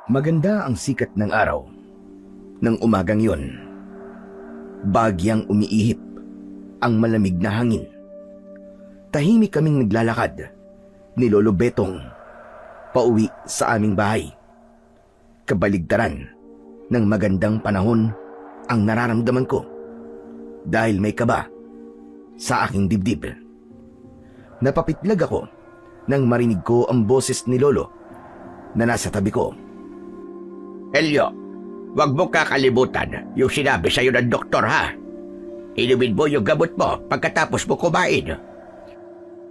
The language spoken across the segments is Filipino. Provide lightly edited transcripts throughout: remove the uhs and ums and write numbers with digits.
Maganda ang sikat ng araw. Nang umagang yon, bagyang umiihip ang malamig na hangin. Tahimik kaming naglalakad ni Lolo Betong pauwi sa aming bahay. Kabaligtaran ng magandang panahon ang nararamdaman ko dahil may kaba sa aking dibdib. Napapitlag ako nang marinig ko ang boses ni Lolo na nasa tabi ko. Elio, wag mo kakalimutan yung sinabi sa'yo ng doktor, ha? Inumin mo yung gamot mo pagkatapos mo kumain.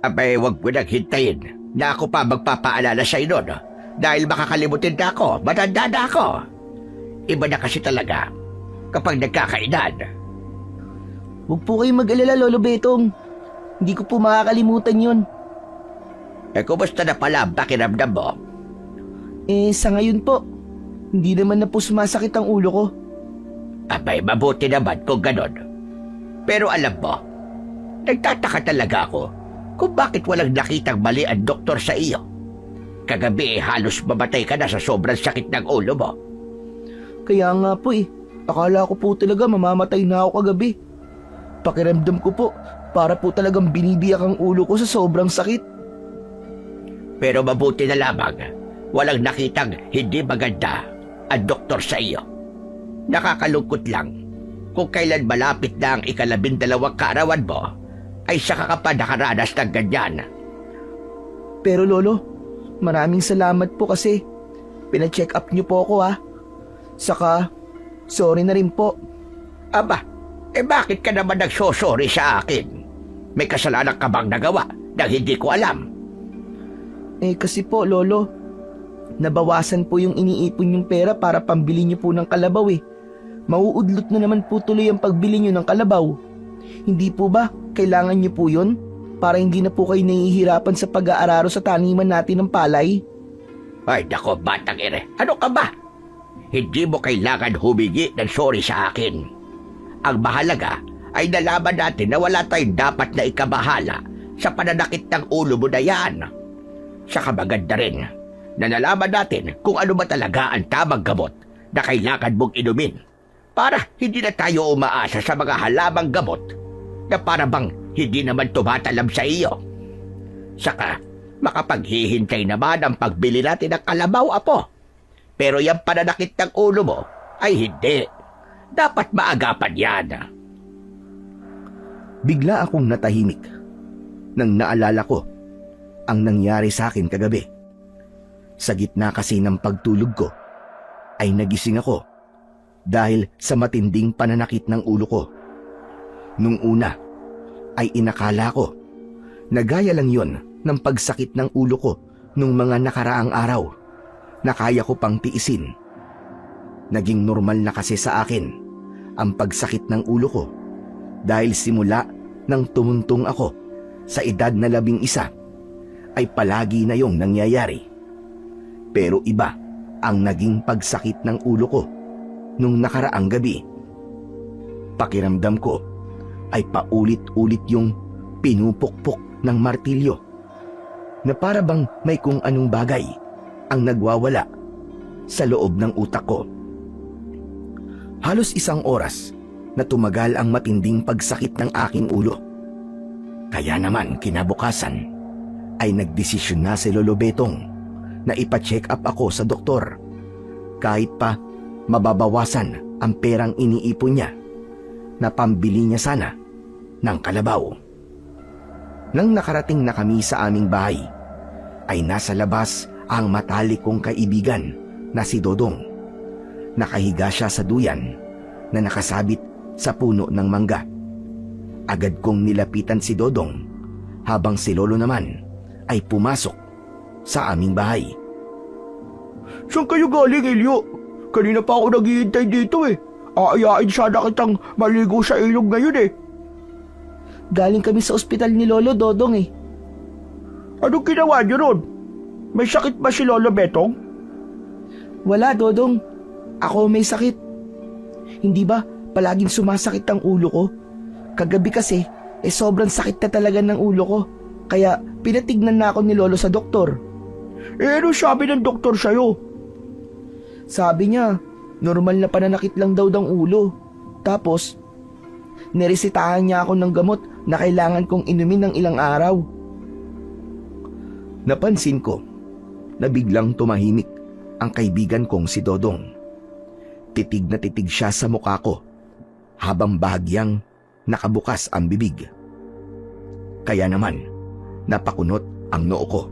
Abay, wag mo nang hintayin na ako pa magpapaalala sa'yo nun dahil makakalimutin na ako, matanda na ako. Iba na kasi talaga kapag nagkakainan. Huwag po kayong mag-alala, Lolo Betong. Hindi ko po makakalimutan yun. Kumusta na pala ang pakiramdam mo? Sa ngayon po, hindi naman na po sumasakit ang ulo ko. Abay, mabuti naman kung ganon. Pero alam mo, nagtataka talaga ako kung bakit walang nakitang mali ang doktor sa iyo. Kagabi halos mamatay ka na sa sobrang sakit ng ulo mo. Kaya nga po akala ko po talaga mamamatay na ako kagabi. Pakiramdam ko po, para po talagang binibiyak ang ulo ko sa sobrang sakit. Pero mabuti na lamang, walang nakitang hindi maganda ang doktor sa iyo. Nakakalungkot lang kung kailan malapit na ang 12 kaarawan mo ay saka ka pa nakaranas ng ganyan. Pero Lolo, maraming salamat po kasi pina-check up niyo po ako, ha. Saka, sorry na rin po. Aba, bakit ka naman nagsosorry sa akin? May kasalanan ka bang nagawa na hindi ko alam? Kasi po, Lolo, nabawasan po yung iniipon yung pera para pambili niyo po ng kalabaw. Mauudlot na naman po tuloy ang pagbili niyo ng kalabaw. Hindi po ba kailangan niyo po yun para hindi na po kayo nahihirapan sa pag-aararo sa taniman natin ng palay? Ay nako, batang ere, ano ka ba? Hindi mo kailangan humingi ng sorry sa akin. Ang mahalaga ay nalaman natin na wala tayong dapat na ikabahala sa pananakit ng ulo mo na yan. Saka maganda rin na nalaman natin kung ano ba talaga ang tamang gamot na kailangan mong inumin para hindi na tayo umaasa sa mga halamang gamot na para bang hindi naman tumatalab sa iyo. Saka makapaghihintay naman ang pagbili natin ng kalabaw, apo. Pero yung pananakit ng ulo mo ay hindi. Dapat maagapan yan. Bigla akong natahimik nang naalala ko ang nangyari sa akin kagabi. Sa gitna kasi ng pagtulog ko ay nagising ako dahil sa matinding pananakit ng ulo ko. Nung una ay inakala ko na gaya lang yon ng pagsakit ng ulo ko nung mga nakaraang araw na kaya ko pang tiisin. Naging normal na kasi sa akin ang pagsakit ng ulo ko dahil simula nang tumuntong ako sa edad na 11 ay palagi na yung nangyayari. Pero iba ang naging pagsakit ng ulo ko nung nakaraang gabi. Pakiramdam ko ay paulit-ulit yung pinupukpok ng martilyo na para bang may kung anong bagay ang nagwawala sa loob ng utak ko. Halos 1 oras na tumagal ang matinding pagsakit ng aking ulo. Kaya naman kinabukasan ay nagdesisyon na si Lolo Betong na ipa-check up ako sa doktor kahit pa mababawasan ang perang iniipon niya na pambili niya sana ng kalabaw. Nang nakarating na kami sa aming bahay ay nasa labas ang matalik kong kaibigan na si Dodong. Nakahiga siya sa duyan na nakasabit sa puno ng mangga. Agad kong nilapitan si Dodong habang si Lolo naman ay pumasok sa aming bahay. Saan kayo galing, Elio? Kanina pa ako naghihintay dito Aayain sana kitang maligo sa ilog ngayon Galing kami sa ospital ni Lolo Dodong Anong ginawa niyo ron? May sakit ba si Lolo Betong? Wala, Dodong. Ako may sakit. Hindi ba palaging sumasakit ang ulo ko? Kagabi kasi, sobrang sakit na talaga ng ulo ko. Kaya pinatignan na ako ni Lolo sa doktor. Ano sabi ng doktor sa'yo? Sabi niya, normal na pananakit lang daw ng ulo. Tapos, niresitahan niya ako ng gamot na kailangan kong inumin ng ilang araw. Napansin ko na biglang tumahimik ang kaibigan kong si Dodong. Titig na titig siya sa mukha ko habang bahagyang nakabukas ang bibig. Kaya naman, napakunot ang noo ko.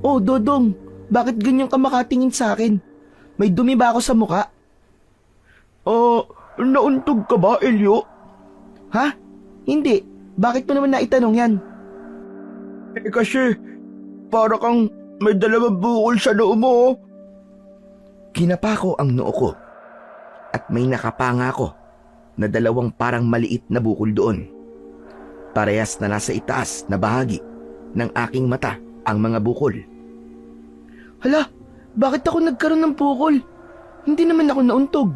Oh, Dodong, bakit ganyan ka makatingin sa akin? May dumi ba ako sa mukha? Nauntog ka ba, Elio? Ha? Hindi. Bakit mo naman naitanong yan? Kasi, para kang may dalawang bukol sa noo mo. Kinapa ko ang noo ko at may nakapanga ko na dalawang parang maliit na bukol doon. Parehas na nasa itaas na bahagi ng aking mata ang mga bukol. Hala, bakit ako nagkaroon ng bukol? Hindi naman ako nauntog.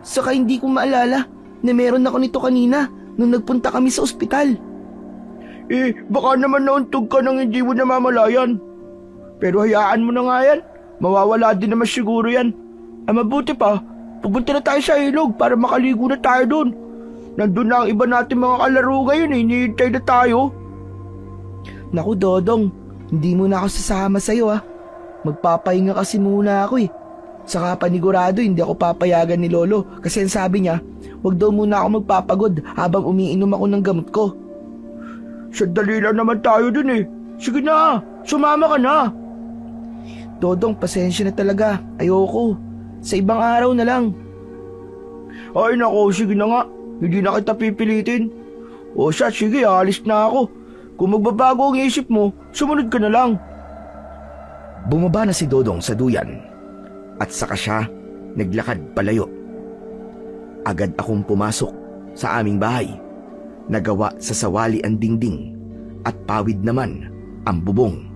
Saka hindi ko maalala na meron ako nito kanina nung nagpunta kami sa ospital. Baka naman nauntog ka nang hindi mo namamalayan. Pero hayaan mo na nga yan. Mawawala din naman siguro yan. Mabuti pa, pupunta na tayo sa ilog para makaligo na tayo doon. Nandun na ang iba natin mga kalaro ngayon, hinihintay na tayo. Naku, Dodong, hindi mo na ako sasama sa'yo Magpapahinga kasi muna ako Saka panigurado hindi ako papayagan ni Lolo kasi ang sabi niya, wag daw muna ako magpapagod habang umiinom ako ng gamot ko. Sandali lang naman tayo dun Sige na, sumama ka na. Dodong, pasensya na talaga. Ayoko. Sa ibang araw na lang. Ay nako, sige na nga. Hindi na kita pipilitin. O siya, sige, alis na ako. Kung magbabago ang isip mo, sumunod ka na lang. Bumaba na si Dodong sa duyan at saka siya naglakad palayo. Agad akong pumasok sa aming bahay. Nagawa sa sawali ang dingding at pawid naman ang bubong.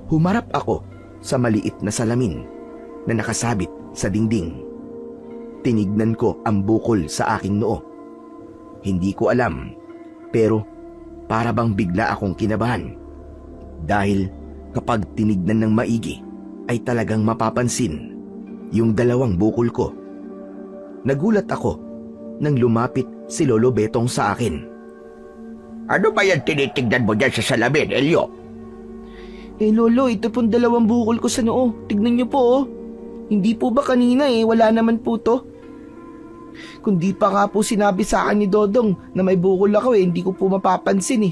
Humarap ako sa maliit na salamin na nakasabit sa dingding. Tinignan ko ang bukol sa aking noo. Hindi ko alam, pero para bang bigla akong kinabahan. Dahil kapag tinignan ng maigi, ay talagang mapapansin yung dalawang bukol ko. Nagulat ako nang lumapit si Lolo Betong sa akin. Ano ba yan tinitignan mo dyan sa salamin, Elio? Lolo, ito pong dalawang bukol ko sa noo. Tignan niyo po Hindi po ba kanina wala naman po to? Kung di pa nga po sinabi sa akin ni Dodong na may bukol ako hindi ko po mapapansin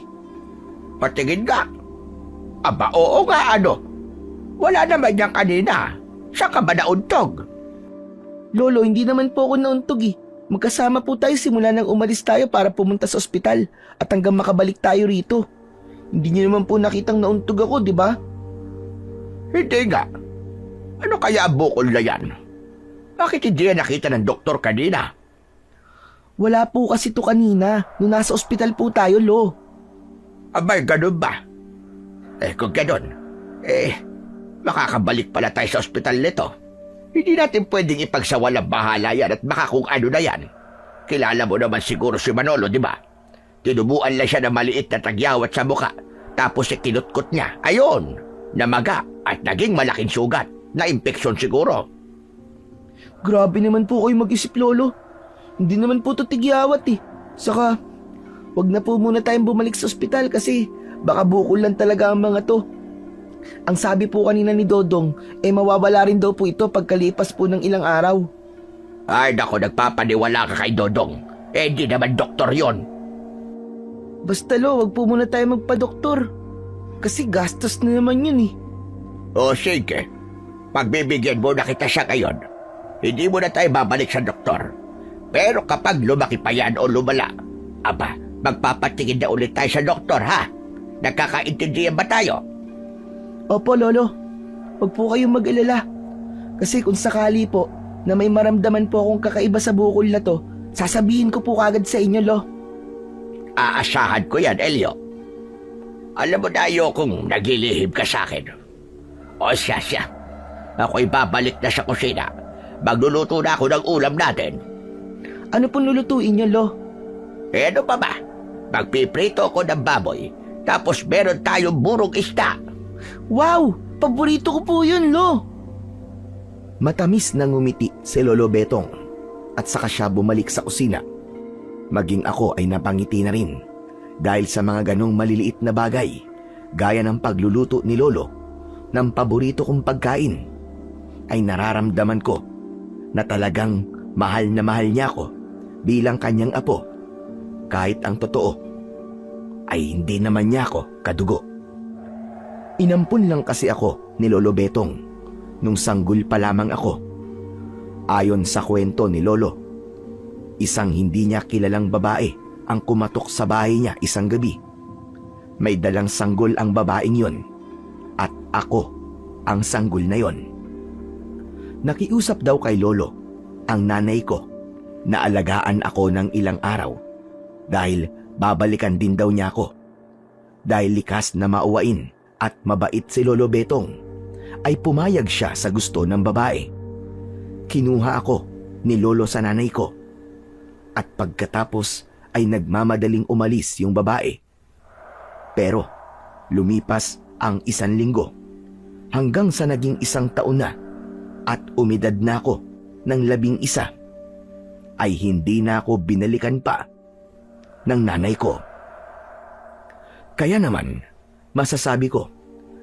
Patingin ka. Aba, oo nga Wala naman yan kanina. Saan ka ba nauntog? Lolo, hindi naman po ako nauntog Magkasama po tayo simula nang umalis tayo para pumunta sa ospital at hanggang makabalik tayo rito. Hindi niyo naman po nakitang nauntog ako, di ba? Hindi nga. Ano kaya ang bukol na yan? Bakit hindi yan nakita ng doktor kanina? Wala po kasi to kanina nung nasa ospital po tayo, Lo. Abay, ganun ba? Kung ganun, makakabalik pala tayo sa ospital nito. Hindi natin pwedeng ipagsawalang bahala yan at baka kung ano na yan. Kilala mo naman siguro si Manolo, di ba? Tinubuan lang siya ng maliit na tagyawat sa muka, tapos kinutkot niya. Ayon, namaga at naging malaking sugat. Na-impeksyon siguro. Grabe naman po kayo mag-isip, Lolo. Hindi naman po to tigyawat Saka, wag na po muna tayong bumalik sa ospital kasi baka bukol lang talaga ang mga to. Ang sabi po kanina ni Dodong, mawawala rin daw po ito pagkalipas po ng ilang araw. Ay nako, nagpapaniwala ka kay Dodong. Hindi naman doktor yon. Basta Lo, wag po muna tayo magpa-doktor. Kasi gastos na naman yun O sige, pagbibigyan mo na kita siya ngayon. Hindi mo na tayo babalik sa doktor. Pero kapag lumaki pa yan o lumala, aba, magpapatingin na ulit tayo sa doktor, ha? Nagkakaintindihan ba tayo? Opo, Lolo. Huwag po kayong mag-alala. Kasi kung sakali po na may maramdaman po akong kakaiba sa bukol na to, sasabihin ko po kagad sa inyo, Lo. Aasahan ko yan, Elio. Alam mo na ayokong nagilihim ka sa akin. O siya. Ako'y babalik na sa kusina. Magluluto na ako ng ulam natin. Ano pong lulutuin niyo, Lo? Ano pa ba? Magpiprito ko ng baboy. Tapos meron tayong burong isda. Wow! Paborito ko po yun, Lo! Matamis na ngumiti si Lolo Betong at saka siya bumalik sa kusina. Maging ako ay napangiti na rin dahil sa mga ganong maliliit na bagay gaya ng pagluluto ni Lolo ng paborito kong pagkain ay nararamdaman ko na talagang mahal na mahal niya ako bilang kanyang apo kahit ang totoo ay hindi naman niya ako kadugo. Inampun lang kasi ako ni Lolo Betong nung sanggol pa lamang ako. Ayon sa kwento ni Lolo, isang hindi niya kilalang babae ang kumatok sa bahay niya isang gabi. May dalang sanggol ang babaeng yon at ako ang sanggol na yon. Nakiusap daw kay Lolo ang nanay ko na alagaan ako ng ilang araw dahil babalikan din daw niya ako. Dahil likas na mauwain at mabait si Lolo Betong, ay pumayag siya sa gusto ng babae. Kinuha ako ni Lolo sa nanay ko at pagkatapos ay nagmamadaling umalis yung babae. Pero lumipas ang 1 linggo hanggang sa naging 1 taon na at umidad na ako ng 11 ay hindi na ako binalikan pa ng nanay ko. Kaya naman masasabi ko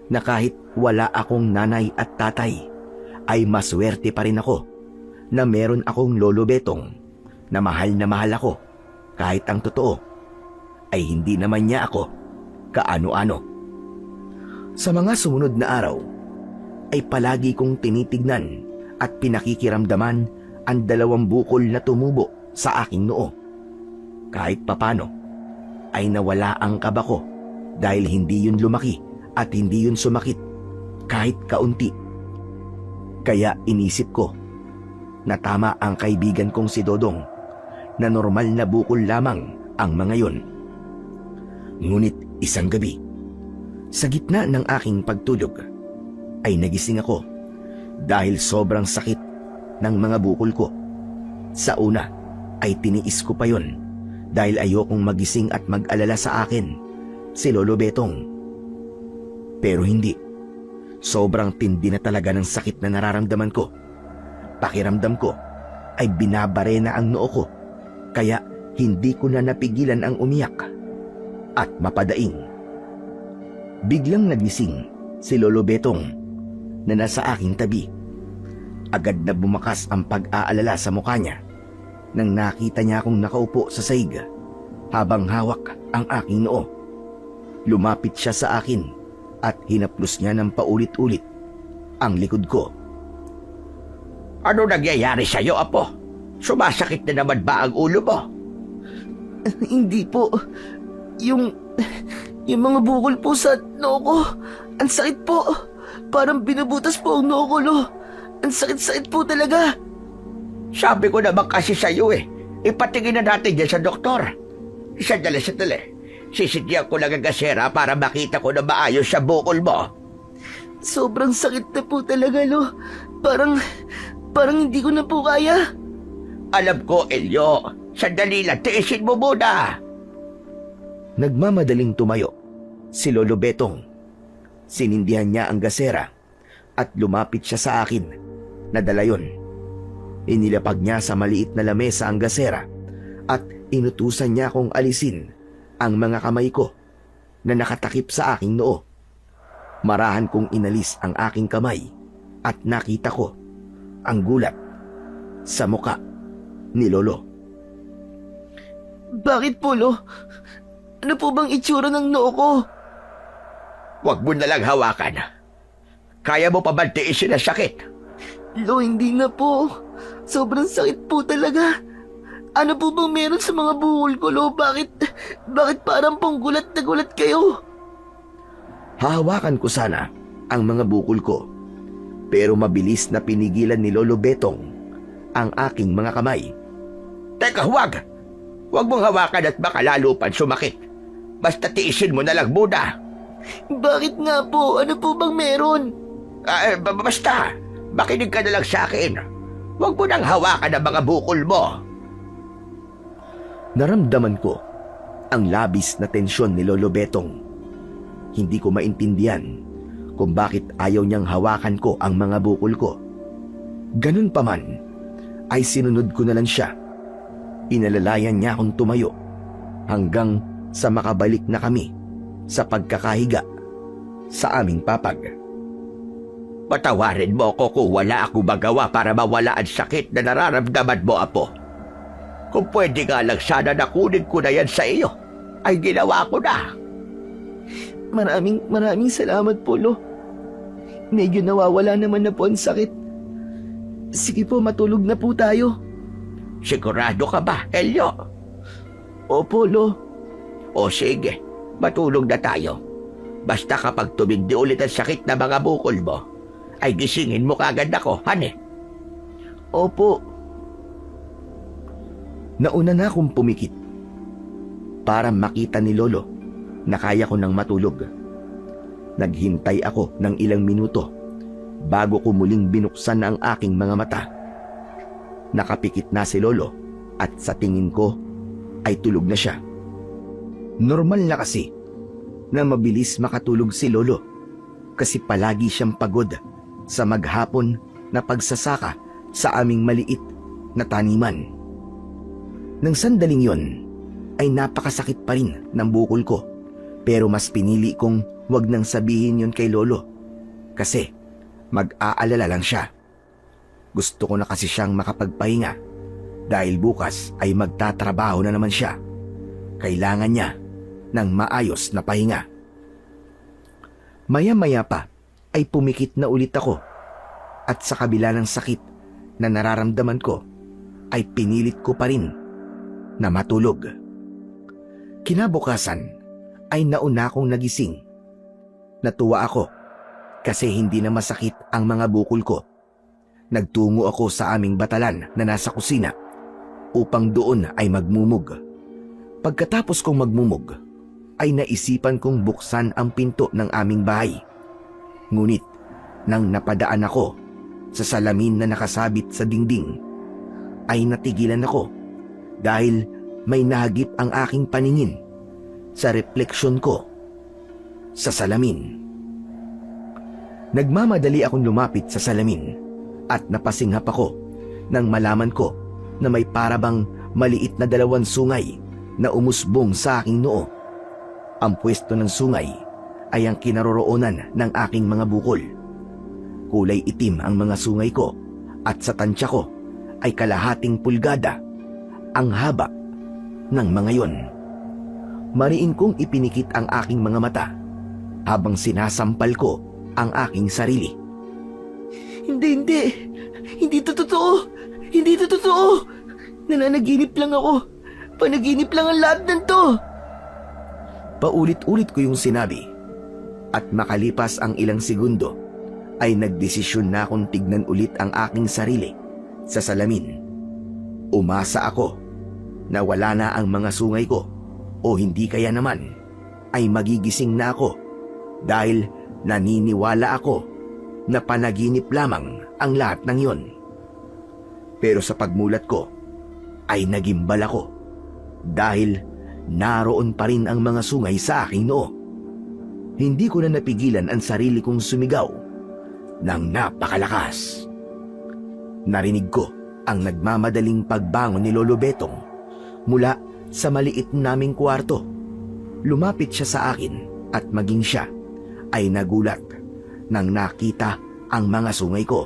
na kahit wala akong nanay at tatay, ay maswerte pa rin ako na meron akong Lolo Betong na mahal ako kahit ang totoo ay hindi naman niya ako kaano-ano. Sa mga sumunod na araw ay palagi kong tinitignan at pinakikiramdaman ang 2 bukol na tumubo sa aking noo. Kahit papano ay nawala ang kaba ko dahil hindi yun lumaki at hindi yun sumakit kahit kaunti. Kaya inisip ko na tama ang kaibigan kong si Dodong na normal na bukol lamang ang mga yon. Ngunit isang gabi, sa gitna ng aking pagtulog, ay nagising ako dahil sobrang sakit ng mga bukol ko. Sa una ay tiniis ko pa yon dahil ayokong magising at mag-alala sa akin si Lolo Betong. Pero hindi. Sobrang tindi na talaga ng sakit na nararamdaman ko. Pakiramdam ko ay binabare na ang noo ko, kaya hindi ko na napigilan ang umiyak at mapadaing. Biglang nagising si Lolo Betong na nasa aking tabi. Agad na bumakas ang pag-aalala sa mukha niya nang nakita niya akong nakaupo sa sahig habang hawak ang aking noo. Lumapit siya sa akin at hinaplos niya ng paulit-ulit ang likod ko. Ano nangyayari sa'yo, apo? Sumasakit na naman ba ang ulo mo? Hindi po. Yung mga bukol po sa noo ko, ang sakit po. Parang binubutas po ang noo ko, Lo. Ang sakit-sakit po talaga. Sabi ko naman kasi sa'yo ipatingin na natin yan sa doktor. Sandali. Sisidyan ko lang ang gasera para makita ko na maayos sa bukol mo. Sobrang sakit na po talaga, Lo. Parang hindi ko na po kaya. Alam ko, Elio. Sandali lang, tiisin mo muna. Nagmamadaling tumayo si Lolo Betong. Sinindihan niya ang gasera at lumapit siya sa akin na dala yun. Inilapag niya sa maliit na lamesa ang gasera at inutusan niya akong alisin ang mga kamay ko na nakatakip sa aking noo. Marahan kong inalis ang aking kamay at nakita ko ang gulat sa muka ni Lolo. Bakit po, Lo? Ano po bang itsura ng noo ko? Huwag mo nalang hawakan. Kaya mo pa ba tiisin ang sakit? Lo, hindi na po. Sobrang sakit po talaga. Ano po bang meron sa mga bukol ko, Lo? Bakit parang pong gulat na gulat kayo? Hahawakan ko sana ang mga bukol ko, pero mabilis na pinigilan ni Lolo Betong ang aking mga kamay. Teka, huwag! Huwag mong hawakan at baka lalo pang sumakit. Basta tiisin mo na lang muna. Bakit nga po? Ano po bang meron? Basta, makinig ka na lang sa akin. Huwag mo nang hawakan ang mga bukol mo. Naramdaman ko ang labis na tensyon ni Lolo Betong. Hindi ko maintindihan kung bakit ayaw niyang hawakan ko ang mga bukol ko. Ganun pa man, ay sinunod ko na lang siya. Inalalayan niya akong tumayo hanggang sa makabalik na kami sa pagkakahiga sa aming papag. Patawarin mo ako kung wala ako magawa para mawala ang sakit na nararamdaman mo, Apo. Kung pwede nga lang sana na kunin ko na yan sa iyo, ay ginawa ko na. Maraming salamat po, Lo. Medyo nawawala naman na po ang sakit. Sige po, matulog na po tayo. Sigurado ka ba, Elio? Opo, Lo. O sige, matulog na tayo. Basta kapag tumindi ulit ang sakit na mga bukol mo, ay gisingin mo kagad ako, hane. Opo. Nauna na akong pumikit para makita ni Lolo na kaya ko nang matulog. Naghintay ako ng ilang minuto bago ko muling binuksan ang aking mga mata. Nakapikit na si Lolo at sa tingin ko ay tulog na siya. Normal na kasi na mabilis makatulog si Lolo kasi palagi siyang pagod sa maghapon na pagsasaka sa aming maliit na taniman. Nang sandaling yon ay napakasakit pa rin ng bukol ko, pero mas pinili kong wag nang sabihin yon kay Lolo kasi mag-aalala lang siya. Gusto ko na kasi siyang makapagpahinga dahil bukas ay magtatrabaho na naman siya. Kailangan niya ng maayos na pahinga. Maya-maya pa ay pumikit na ulit ako at sa kabila ng sakit na nararamdaman ko ay pinilit ko pa rin na matulog. Kinabukasan ay nauna akong nagising. Natuwa ako kasi hindi na masakit ang mga bukol ko. Nagtungo ako sa aming batalan na nasa kusina upang doon ay magmumog. Pagkatapos kong magmumog, ay naisipan kong buksan ang pinto ng aming bahay. Ngunit nang napadaan ako sa salamin na nakasabit sa dingding, ay natigilan ako dahil may nahagip ang aking paningin sa refleksyon ko sa salamin. Nagmamadali akong lumapit sa salamin at napasinghap ako nang malaman ko na may parabang maliit na 2 sungay na umusbong sa aking noo. Ang pwesto ng sungay ay ang kinaroroonan ng aking mga bukol. Kulay itim ang mga sungay ko at sa tansya ko ay kalahating pulgada ang haba ng mga yon. Mariin kong ipinikit ang aking mga mata habang sinasampal ko ang aking sarili. Hindi to totoo. Hindi to totoo. Nananaginip lang ako. Panaginip lang ang lahat ng to. Paulit-ulit ko yung sinabi at makalipas ang ilang segundo ay nagdesisyon na akong tignan ulit ang aking sarili sa salamin. Umasa ako na wala na ang mga sungay ko o hindi kaya naman ay magigising na ako dahil naniniwala ako na panaginip lamang ang lahat ng yon. Pero sa pagmulat ko ay nagimbal ako dahil naroon pa rin ang mga sungay sa aking noo. Hindi ko na napigilan ang sarili kong sumigaw ng napakalakas. Narinig ko ang nagmamadaling pagbangon ni Lolo Betong mula sa maliit naming kwarto. Lumapit siya sa akin at maging siya ay nagulat nang nakita ang mga sungay ko.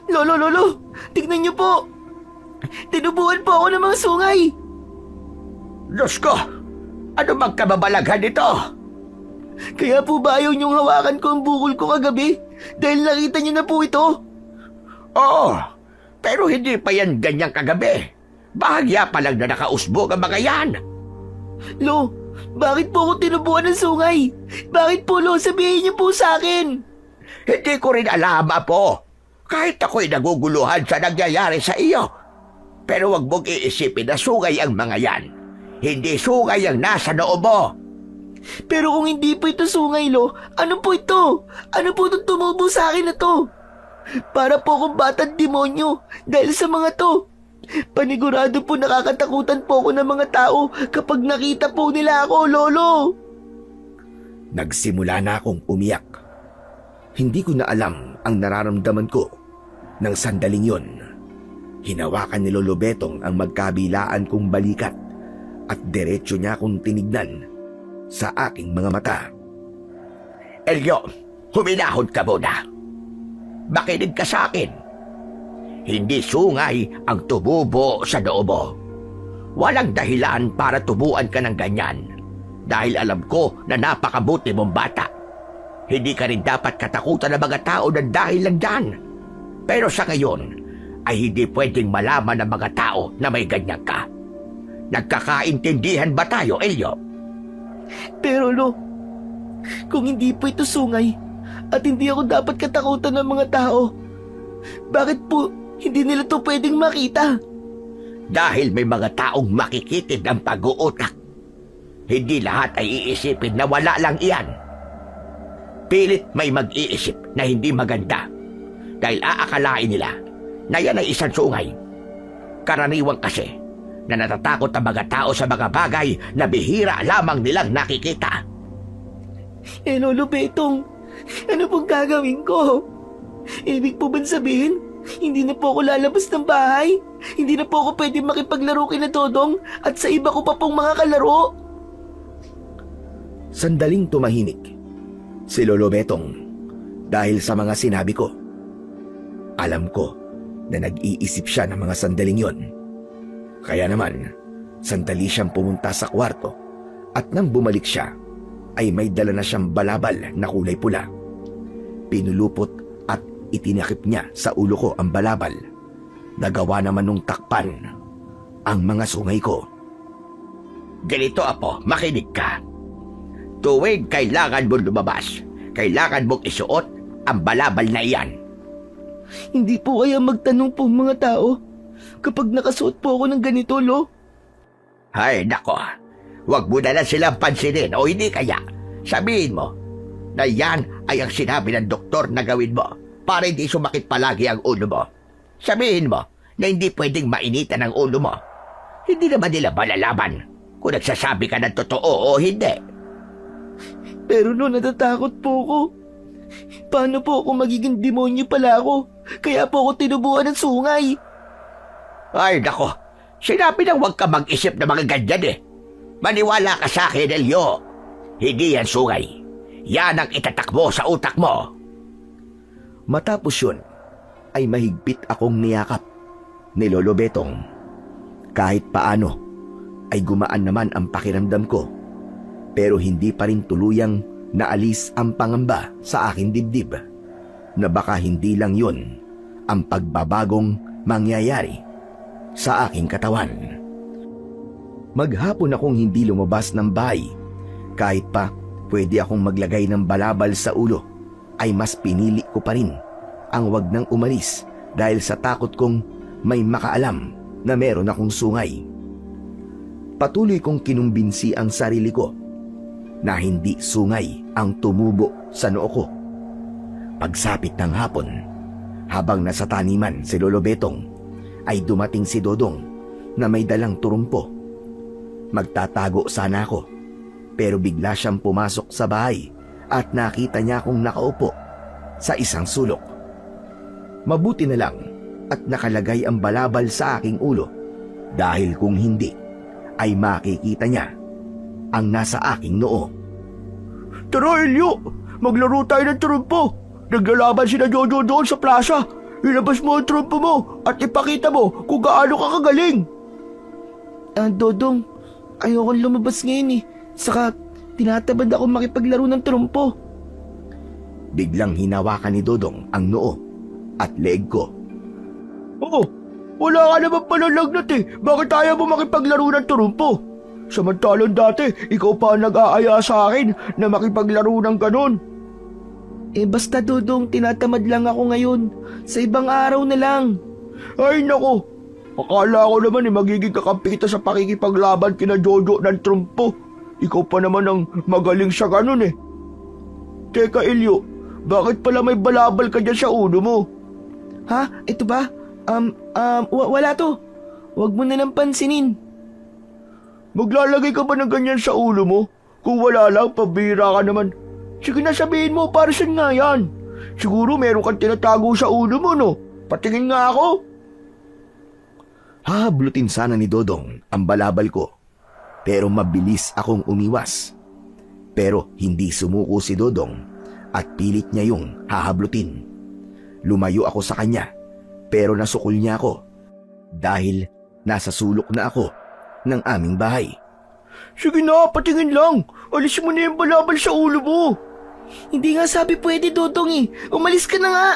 Lolo, tignan niyo po. Tinubuan po ako ng mga sungay. Diyos ko! Ano bang kababalaghan nito? Kaya po ba ayaw niyong hawakan ko ang bukol ko kagabi? Dahil nakita niyo na po ito? Oo, pero hindi pa yan ganyang kagabi. Bahagya pa lang na nakausbog ang mga yan. Lo, bakit po ako tinubuan ng sungay? Bakit po, Lo? Sabihin niyo po sa akin. Hindi ko rin alam, Apo. Kahit ako'y naguguluhan sa nangyayari sa iyo. Pero wag mong iisipin na sungay ang mga yan. Hindi sungay ang nasa noo mo. Pero kung hindi po ito sungay, Lo, ano po ito? Ano po itong tumubo sa akin na to? Para po akong batang demonyo dahil sa mga to. Panigurado po nakakatakutan po ako ng mga tao kapag nakita po nila ako, Lolo. Nagsimula na akong umiyak. Hindi ko na alam ang nararamdaman ko Nang sandaling yon, hinawakan ni Lolo Betong ang magkabilaan kong balikat at diretso niya akong tinignan sa aking mga mata. Elio, huminahon ka muna. Makinig ka sa akin. Hindi sungay ang tumubo sa noo mo. Walang dahilan para tubuan ka ng ganyan. Dahil alam ko na napakabuti mong bata. Hindi ka rin dapat katakutan ng mga tao na dahil lang dyan. Pero sa ngayon, ay hindi pwedeng malaman ng mga tao na may ganyan ka. Nagkakaintindihan ba tayo, Elio? Pero Lo, kung hindi po ito sungay at hindi ako dapat katakutan ng mga tao, bakit po hindi nila to pwedeng makita? Dahil may mga taong makikitid ang pag-uutak. Hindi lahat ay iisipin na wala lang iyan. Pilit may mag-iisip na hindi maganda. Dahil aakalain nila na yan ay isang sungay. Karaniwang kasi na natatakot ang mga tao sa mga bagay na bihira lamang nilang nakikita. Lolo Betong, ano pong gagawin ko? Ibig po ba sabihin, hindi na po ako lalabas ng bahay? Hindi na po ako pwede makipaglaro kina Dodong at sa iba ko pa pong mga kalaro? Sandaling tumahimik si Lolo Betong dahil sa mga sinabi ko. Alam ko na nag-iisip siya ng mga sandaling yon. Kaya naman, sandali siyang pumunta sa kwarto at nang bumalik siya, ay may dala na siyang balabal na kulay pula. Pinulupot at itinakip niya sa ulo ko ang balabal. Nagawa naman nung takpan ang mga sungay ko. Ganito, Apo, makinig ka. Tuwing kailangan mo lumabas, kailangan mong isuot ang balabal na iyan. Hindi po kaya magtanong po mga tao kapag nakasuot po ako ng ganito, Lo? Ay, nako. Huwag mo na lang silang pansinin o hindi kaya. Sabihin mo na yan ay ang sinabi ng doktor na gawin mo para hindi sumakit palagi ang ulo mo. Sabihin mo na hindi pwedeng mainitan ang ulo mo. Hindi naman nila malalaman kung nagsasabi ka ng totoo o hindi. Pero Lo, natatakot po ako. Paano po ako magiging demonyo pala ako? Kaya po ako tinubuan ng sungay. Ay, nako. Sinabi nang huwag ka mag-isip ng mga ganyan eh. Maniwala ka sa akin, Elio. Hindi yan sungay. Yan ang itatak mo sa utak mo. Matapos yun, ay mahigpit akong niyakap ni Lolo Betong. Kahit paano, ay gumaan naman ang pakiramdam ko. Pero hindi pa rin tuluyang naalis ang pangamba sa aking dibdib na baka hindi lang yun ang pagbabagong mangyayari sa aking katawan. Maghapon akong hindi lumabas ng bahay. Kahit pa pwede akong maglagay ng balabal sa ulo, ay mas pinili ko pa rin ang wag nang umalis dahil sa takot kong may makaalam na meron akong sungay. Patuloy kong kinumbinsi ang sarili ko na hindi sungay ang tumubo sa noo ko. Pagsapit ng hapon, habang nasa taniman si Lolo Betong, ay dumating si Dodong na may dalang turumpo. Magtatago sana ako, pero bigla siyang pumasok sa bahay at nakita niya akong nakaupo sa isang sulok. Mabuti na lang at nakalagay ang balabal sa aking ulo, dahil kung hindi ay makikita niya ang nasa aking noo. Tara, Elio! Maglaro tayo ng trumpo! Naglalaban sila Jojo doon sa plaza. Ilabas mo ang trumpo mo at ipakita mo kung gaano ka kagaling. Dodong, ayokong lumabas ngayon eh. Saka, tinatabad ako makipaglaro ng trumpo. Biglang hinawakan ni Dodong ang noo at leeg ko. Oo, wala ka naman pala lagnat eh. Bakit ayaw mo makipaglaro ng trumpo? Samantalang dati, ikaw pa ang nag-aaya sa akin na makipaglaro ng ganon. Basta Dodong, tinatamad lang ako ngayon. Sa ibang araw na lang. Ay nako, akala ko naman magiging kakampi kita sa pakikipaglaban kina Jojo ng trumpo. Ikaw pa naman ang magaling sa ganon eh. Teka Elio, bakit pala may balabal ka dyan sa ulo mo? Ha? Ito ba? Wala to. Huwag mo na lang pansinin. Maglalagay ka ba ng ganyan sa ulo mo? Kung wala lang, pabira ka naman. Sige na, sabihin mo, para saan nga yan? Siguro meron kang tinatago sa ulo mo, no? patingin nga ako. Hahablutin sana ni Dodong ang balabal ko, pero mabilis akong umiwas. Pero hindi sumuko si Dodong at pilit niya yung hahablutin. Lumayo ako sa kanya, pero nasukol niya ako dahil nasa sulok na ako ng aming bahay. Sige na, patingin lang. Alisin mo na yung balabal sa ulo mo. Hindi nga sabi pwede, Dodong eh. Umalis ka na nga.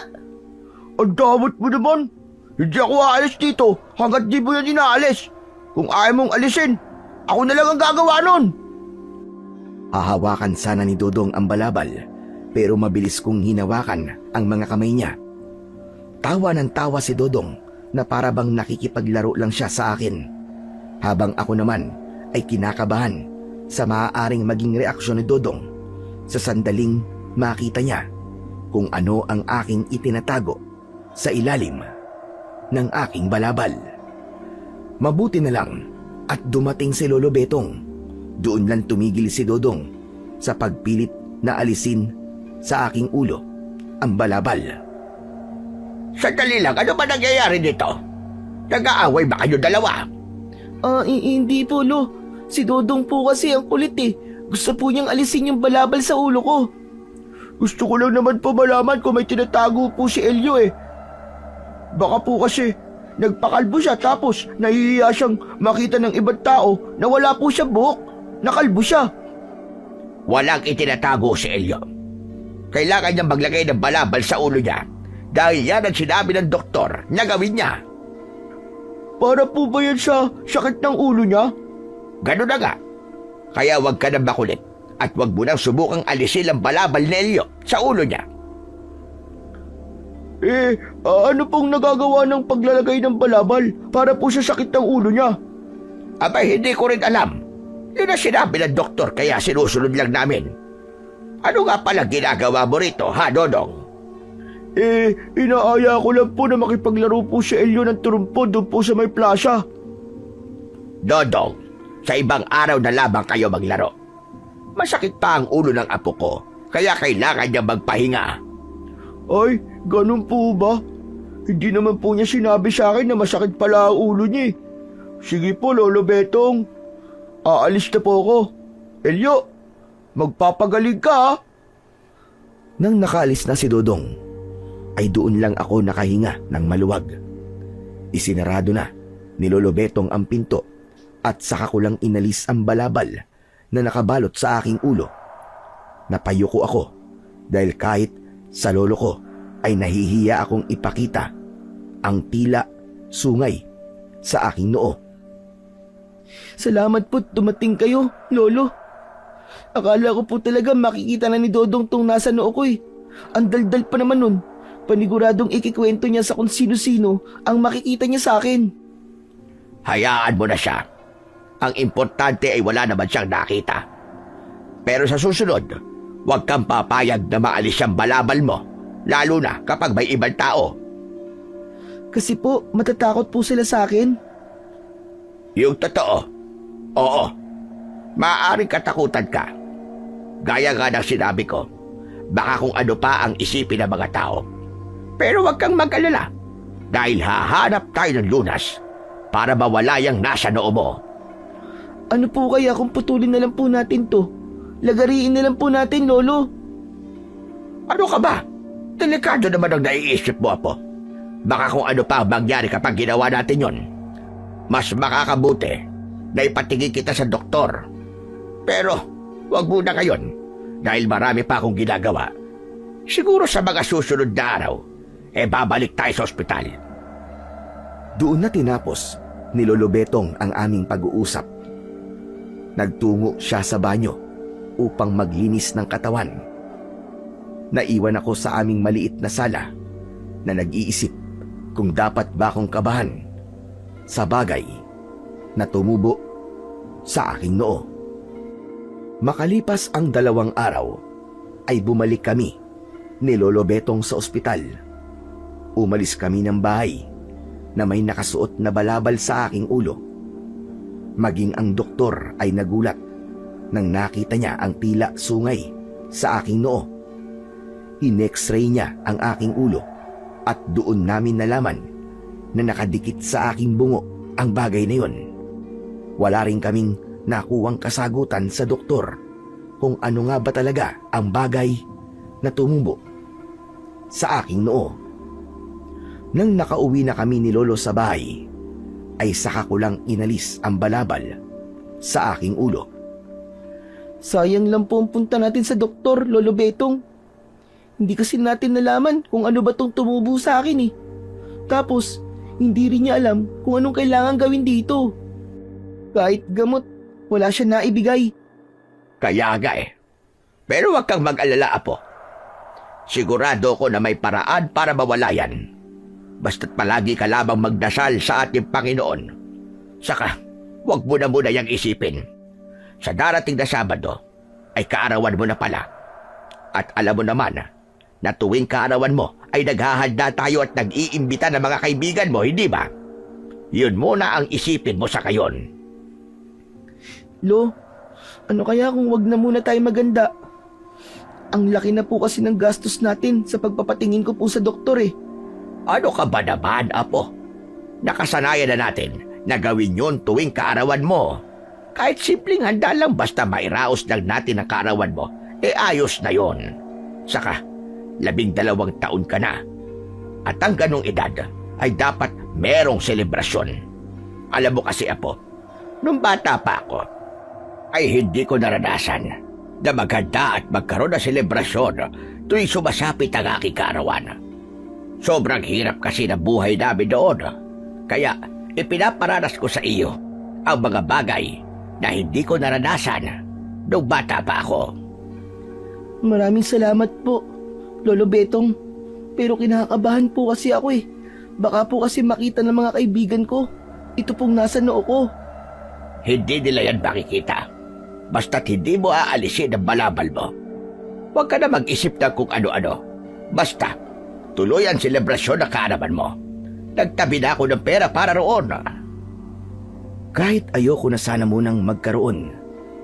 Ang damot mo naman. Hindi ako aalis dito hanggat di mo yan inaalis. Kung ayaw mong alisin, ako na lang ang gagawa nun. Hahawakan sana ni Dodong ang balabal, pero mabilis kong hinawakan ang mga kamay niya. Tawa ng tawa si Dodong na para bang nakikipaglaro lang siya sa akin, habang ako naman ay kinakabahan sa maaaring maging reaksyon ni Dodong sa sandaling makita niya kung ano ang aking itinatago sa ilalim ng aking balabal. Mabuti na lang at dumating si Lolo Betong. Doon lang tumigil si Dodong sa pagpilit na alisin sa aking ulo ang balabal. Sandali lang, ano ba nangyayari dito? Nag-aaway ba kayo dalawa? Hindi po, Lo. Si Dodong po kasi ang kulit eh. Gusto po niyang alisin yung balabal sa ulo ko. Gusto ko lang naman po malaman kung may tinatago po si Elio eh. Baka po kasi nagpakalbo siya tapos nahihiya siyang makita ng ibang tao na wala po siyang buhok. Nakalbo siya. Walang itinatago si Elio. Kailangan niyang maglagay ng balabal sa ulo niya dahil yan ang sinabi ng doktor na gawin niya. Para po ba yan sa sakit ng ulo niya? Ganun na nga. Kaya huwag ka nang makulit at huwag mo nang subukang alisin ang balabal ni Elio sa ulo niya. Ano pong nagagawa ng paglalagay ng balabal para po sa sakit ng ulo niya? Abay, hindi ko rin alam. Yun ang sinabi ng doktor kaya sinusunod lang namin. Ano nga pala ginagawa mo rito, ha, Dodong? Inaaya ko lang po na makipaglaro po si Elio ng turumpo doon po sa may plaza. Dodong, sa ibang araw na lamang kayo maglaro. Masakit pa ang ulo ng apo ko, kaya kailangan niya magpahinga. Ay, ganun po ba? Hindi naman po niya sinabi sa akin na masakit pala ang ulo niya. Sige po, Lolo Betong. Aalis na po ako. Elio, magpapagaling ka ha? Nang nakaalis na si Dodong, ay doon lang ako nakahinga ng maluwag. Isinarado na ni Lolo Betong ang pinto at saka ko lang inalis ang balabal na nakabalot sa aking ulo. Napayuko ako dahil kahit sa lolo ko ay nahihiya akong ipakita ang tila sungay sa aking noo. Salamat po dumating kayo, Lolo. Akala ko po talaga makikita na ni Dodong tong nasa noo ko eh. Ang daldal pa naman nun. Paniguradong ikikwento niya sa kung sino-sino ang makikita niya sa akin. Hayaan mo na siya. Ang importante ay wala naman siyang nakita. Pero sa susunod, huwag kang papayag na maalis siyang balabal mo, lalo na kapag may ibang tao. Kasi po, matatakot po sila sa akin. Yung totoo, oo, maaaring katakutan ka. Gaya nga ng sinabi ko, baka kung ano pa ang isipin ng mga tao. Pero huwag kang mag-alala, dahil hahanap tayo ng lunas para mawala yung nasa noo mo. Ano po kaya kung putulin na lang po natin to? Lagariin na lang po natin, Lolo. Ano ka ba? Delikado naman ang naiisip mo, Apo. Baka kung ano pa ang mangyari kapag ginawa natin yon. Mas makakabuti na ipatingin kita sa doktor. Pero huwag muna ngayon dahil marami pa akong ginagawa. Siguro sa mga susunod na araw, babalik tayo sa ospital. Doon na tinapos ni Lolo Betong ang aming pag-uusap. Nagtungo siya sa banyo upang maglinis ng katawan. Naiwan ako sa aming maliit na sala na nag-iisip kung dapat ba akong kabahan sa bagay na tumubo sa aking noo. Makalipas ang 2 araw ay bumalik kami ni Lolo Betong sa ospital. Umalis kami ng bahay na may nakasuot na balabal sa aking ulo. Maging ang doktor ay nagulat nang nakita niya ang tila sungay sa aking noo. In-x-ray niya ang aking ulo At doon namin nalaman na nakadikit sa aking bungo ang bagay na yun. Wala rin kaming nakuwang kasagutan sa doktor kung ano nga ba talaga ang bagay na tumubo sa aking noo. Nang nakauwi na kami ni Lolo sa bahay, ay saka ko lang inalis ang balabal sa aking ulo. Sayang lang po ang punta natin sa doktor, Lolo Betong. Hindi kasi natin nalaman kung ano ba tong tumubo sa akin eh. Tapos, hindi rin niya alam kung anong kailangan gawin dito. Kahit gamot, wala siya naibigay. Kaya nga eh. Pero huwag kang mag-alala, Apo. Sigurado ko na may paraan para mawala yan. Basta't palagi ka lamang magdasal sa ating Panginoon. Saka, huwag mo na muna yang isipin. Sa darating na Sabado, ay kaarawan mo na pala. At alam mo naman na tuwing kaarawan mo ay naghahanda tayo at nag-iimbita ng mga kaibigan mo, hindi ba? Yun muna ang isipin mo sa kayon. Lo, ano kaya kung wag na muna tayo maganda? Ang laki na po kasi ng gastos natin sa pagpapatingin ko po sa doktor eh. Ano ka ba naman, Apo? Nakasanayan na natin na gawin yun tuwing kaarawan mo. Kahit simpleng handa lang basta mairaos lang natin ang kaarawan mo, ayos na yon. Saka, 12 taon ka na. At ang ganong edad ay dapat merong selebrasyon. Alam mo kasi, Apo, nung bata pa ako, ay hindi ko naranasan na maghanda at magkaroon ng selebrasyon tuwing sumasapit ang aking kaarawan. Sobrang hirap kasi na buhay namin doon. Kaya ipinaparanas ko sa iyo ang mga bagay na hindi ko naranasan nung bata pa ako. Maraming salamat po, Lolo Betong. Pero kinakabahan po kasi ako eh. Baka po kasi makita ng mga kaibigan ko. Ito pong nasa noo ko. Hindi nila yan makikita. Basta't hindi mo aalisin ang balabal mo. Huwag ka na mag-isip ng kung ano-ano. Basta, tuloy ang selebrasyon na kaarawan mo. Nagtabi na ako ng pera para roon. Kahit ayoko na sana munang magkaroon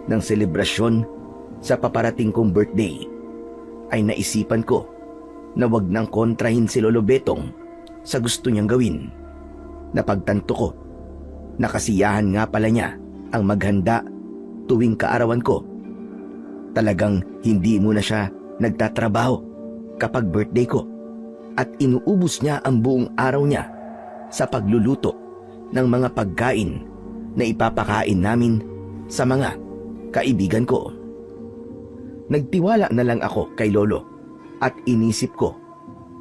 ng selebrasyon sa paparating kong birthday, ay naisipan ko na wag nang kontrahin si Lolo Betong sa gusto niyang gawin. Napagtanto ko na kasiyahan nga pala niya ang maghanda tuwing kaarawan ko. Talagang hindi muna siya nagtatrabaho kapag birthday ko at inuubos niya ang buong araw niya sa pagluluto ng mga pagkain na ipapakain namin sa mga kaibigan ko. Nagtiwala na lang ako kay Lolo at inisip ko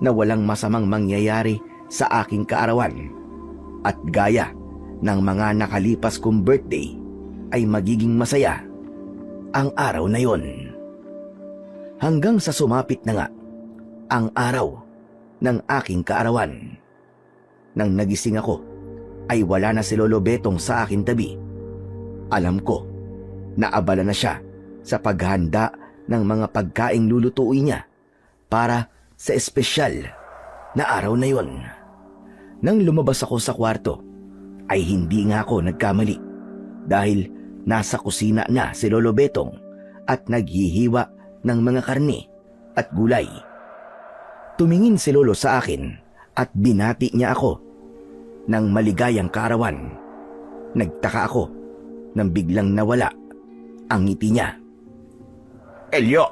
na walang masamang mangyayari sa aking kaarawan at gaya ng mga nakalipas kong birthday ay magiging masaya ang araw na yon. Hanggang sa sumapit na nga ang araw ng aking kaarawan. Nang nagising ako ay wala na si Lolo Betong sa aking tabi. Alam ko na abala na siya sa paghanda ng mga pagkaing lulutuin niya para sa espesyal na araw na yon. Nang lumabas ako sa kwarto ay hindi nga ako nagkamali dahil nasa kusina na si Lolo Betong at naghihiwa ng mga karne at gulay. Tumingin si Lolo sa akin at binati niya ako ng maligayang kaarawan. Nagtaka ako nang biglang nawala ang ngiti niya. Elio,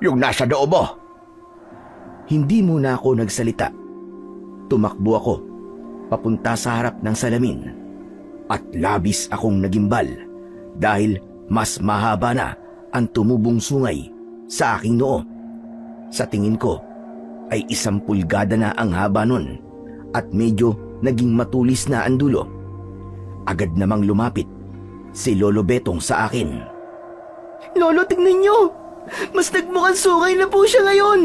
yung nasa loob mo. Hindi muna ako nagsalita. Tumakbo ako papunta sa harap ng salamin at labis akong nagimbal dahil mas mahaba na ang tumubong sungay sa aking noo. Sa tingin ko ay 1 pulgada na ang haba nun at medyo naging matulis na ang dulo. Agad namang lumapit si Lolo Betong sa akin. Lolo, tingnan niyo! Mas nagmukhang sungay na po siya ngayon!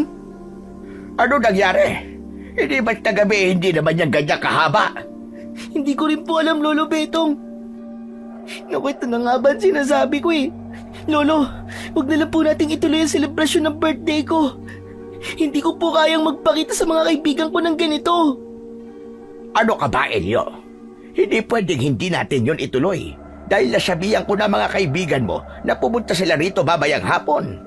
Ano nangyari? Hindi ba't na gabi hindi naman yan ganyan kahaba? Hindi ko rin po alam, Lolo Betong. Naku, ito na nga ba ang sinasabi ko eh. Lolo, huwag na lang po nating ituloy ang selebrasyon ng birthday ko. Hindi ko po kayang magpakita sa mga kaibigan ko ng ganito. Ano ka ba, Elio? Hindi pwedeng hindi natin yon ituloy. Dahil nasabihan ko na mga kaibigan mo na pumunta sila rito babayang hapon.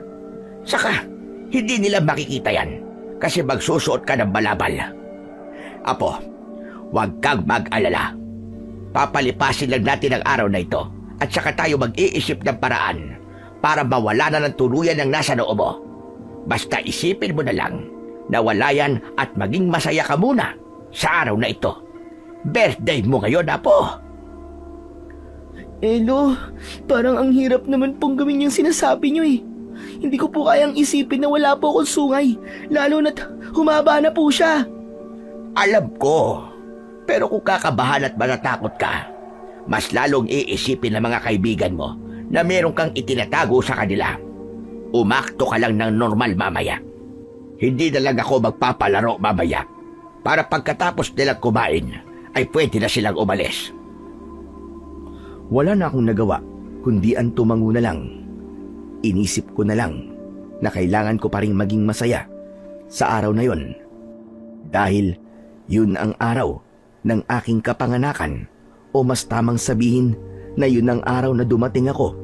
Saka, hindi nila makikita yan. kasi magsusuot ka ng balabal. Apo, huwag kang mag-alala. Papalipasin lang natin ang araw na ito at saka tayo mag-iisip ng paraan para mawala na ng tuluyan ang nasa noo mo. Basta isipin mo na lang na wala yan at maging masaya ka muna sa araw na ito. Birthday mo ngayon, Apo. Lo, parang ang hirap naman pong gawin yung sinasabi nyo eh. Hindi ko po kayang isipin na wala po akong sungay, lalo na't humaba na po siya. Alam ko. Pero kung kakabahan at matatakot ka, mas lalong iisipin ng mga kaibigan mo na meron kang itinatago sa kanila. Umakto ka lang ng normal mamaya. Hindi na lang ako magpapalaro mamaya para pagkatapos nilang kumain ay pwede na silang umalis. Wala na akong nagawa kundi ang tumango na lang. Inisip ko na lang na kailangan ko pa rin maging masaya sa araw na yon. Dahil yun ang araw ng aking kapanganakan, o mas tamang sabihin na yun ang araw na dumating ako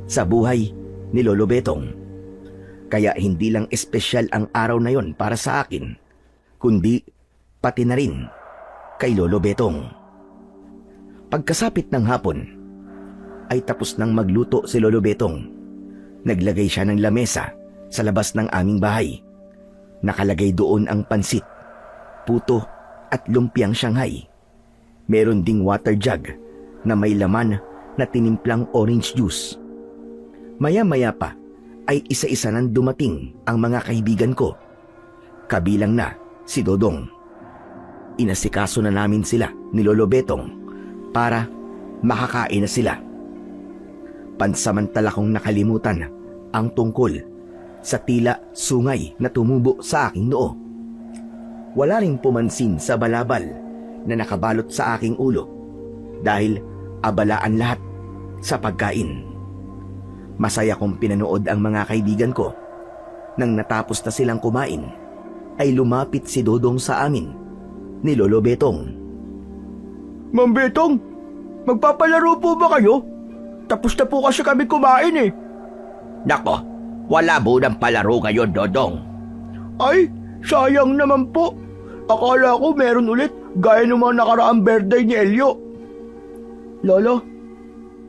sa buhay ni Lolo Betong. Kaya hindi lang espesyal ang araw na yon para sa akin, kundi pati na rin kay Lolo Betong. Pagkasapit ng hapon, ay tapos nang magluto si Lolo Betong. Naglagay siya ng lamesa sa labas ng aming bahay. Nakalagay doon ang pansit, puto at lumpiang Shanghai. Meron ding water jug na may laman na tinimplang orange juice. Maya-maya pa ay isa-isa nang dumating ang mga kaibigan ko. Kabilang na si Dodong. Inasikaso na namin sila ni Lolo Betong para makakain na sila. Pansamantala kong nakalimutan ang tungkol sa tila sungay na tumubo sa aking noo. Wala ring pumansin sa balabal na nakabalot sa aking ulo dahil abalaan lahat sa pagkain. Masaya kong pinanood ang mga kaibigan ko. Nang natapos na silang kumain, ay lumapit si Dodong sa amin ni Lolo Betong. Ma'am Betong, magpapalaro po ba kayo? Tapos na po kasi kami kumain eh. Nako, wala munang palaro ngayon, Dodong. Ay, sayang naman po. Akala ko meron ulit gaya ng mga nakaraang birthday ni Elio. Lolo,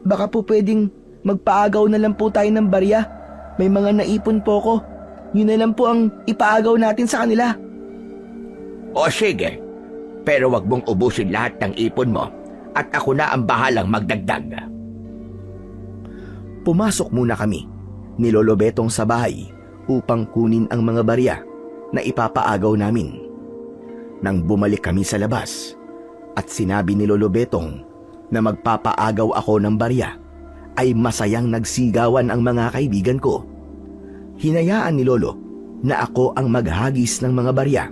baka po pwedeng magpaagaw na lang po tayo ng barya. May mga naipon po ko. Yun na lang po ang ipaagaw natin sa kanila. O sige, pero wag mong ubusin lahat ng ipon mo at ako na ang bahalang magdagdag. Pumasok muna kami ni Lolo Betong sa bahay upang kunin ang mga barya na ipapaagaw namin. Nang bumalik kami sa labas at sinabi ni Lolo Betong na magpapaagaw ako ng barya, ay masayang nagsigawan ang mga kaibigan ko. Hinayaan ni Lolo na ako ang maghagis ng mga barya.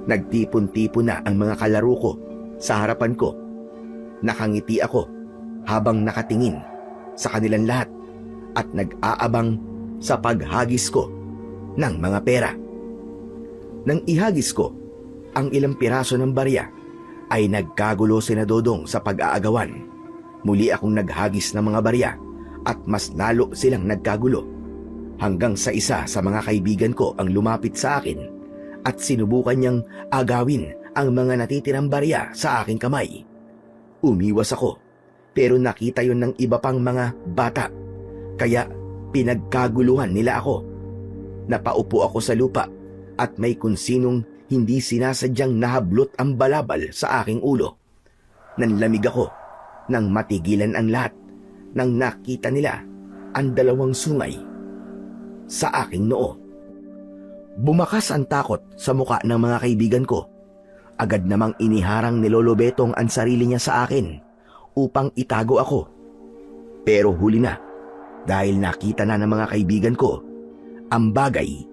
Nagtipon-tipon na ang mga kalaro ko sa harapan ko. Nakangiti ako habang nakatingin sa kanilang lahat at nag-aabang sa paghagis ko ng mga pera. Nang ihagis ko ang ilang piraso ng barya, ay nagkagulo sina Dodong sa pag-aagawan. Muli akong naghagis ng mga barya at mas lalo silang nagkagulo. Hanggang sa isa sa mga kaibigan ko ang lumapit sa akin at sinubukan niyang agawin ang mga natitirang barya sa aking kamay. Umiwas ako, pero nakita yon ng iba pang mga bata, kaya pinagkaguluhan nila ako. Napaupo ako sa lupa at may kung sinong hindi sinasadyang nahablot ang balabal sa aking ulo. Nanlamig ako nang matigilan ang lahat nang nakita nila ang dalawang sungay sa aking noo. Bumakas ang takot sa muka ng mga kaibigan ko. Agad namang iniharang ni Lolo Betong ang sarili niya sa akin upang itago ako. Pero huli na dahil nakita na ng mga kaibigan ko ang bagay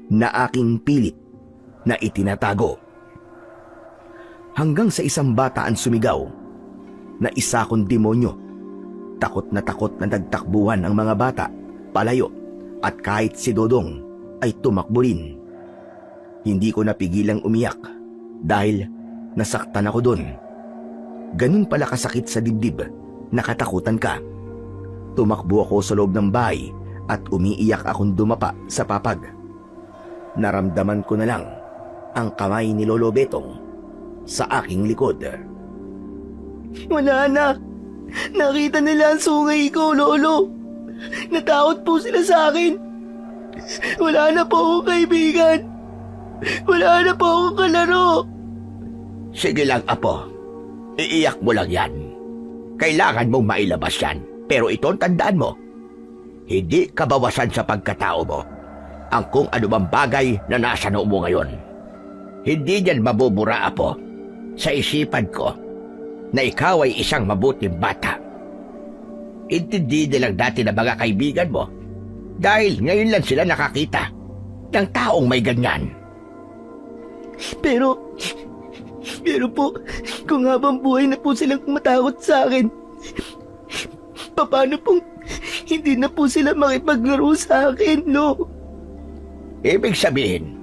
na aking pilit na itinatago. Hanggang sa isang bata ang sumigaw na isa kong demonyo. Takot na nagtakbuhan ang mga bata palayo at kahit si Dodong ay tumakbo rin. Hindi ko napigilang umiyak dahil nasaktan ako doon. Ganun pala kasakit sa dibdib, nakatakutan ka. Tumakbo ako sa loob ng bahay at umiiyak akong dumapa sa papag. naramdaman ko na lang ang kamay ni Lolo Betong sa aking likod. Wala na. Nakita nila ang sungay ko, Lolo. Natakot po sila sa akin. Wala na po akong kaibigan. Wala na po akong kalaro. Sige lang, Apo. Iiyak mo lang yan. Kailangan mong mailabas yan. Pero ito tandaan mo. Hindi kabawasan sa pagkatao mo ang kung ano bang bagay na nasa noo mo ngayon. Hindi yan mabubura, Apo, sa isipan ko na ikaw ay isang mabuting bata. Intindi nilang dati na mga kaibigan mo dahil ngayon lang sila nakakita ng taong may ganyan. Pero po, kung habang buhay na po silang matakot sa akin, paano pong hindi na po sila makipaglaro sa akin, Lo? Ibig sabihin,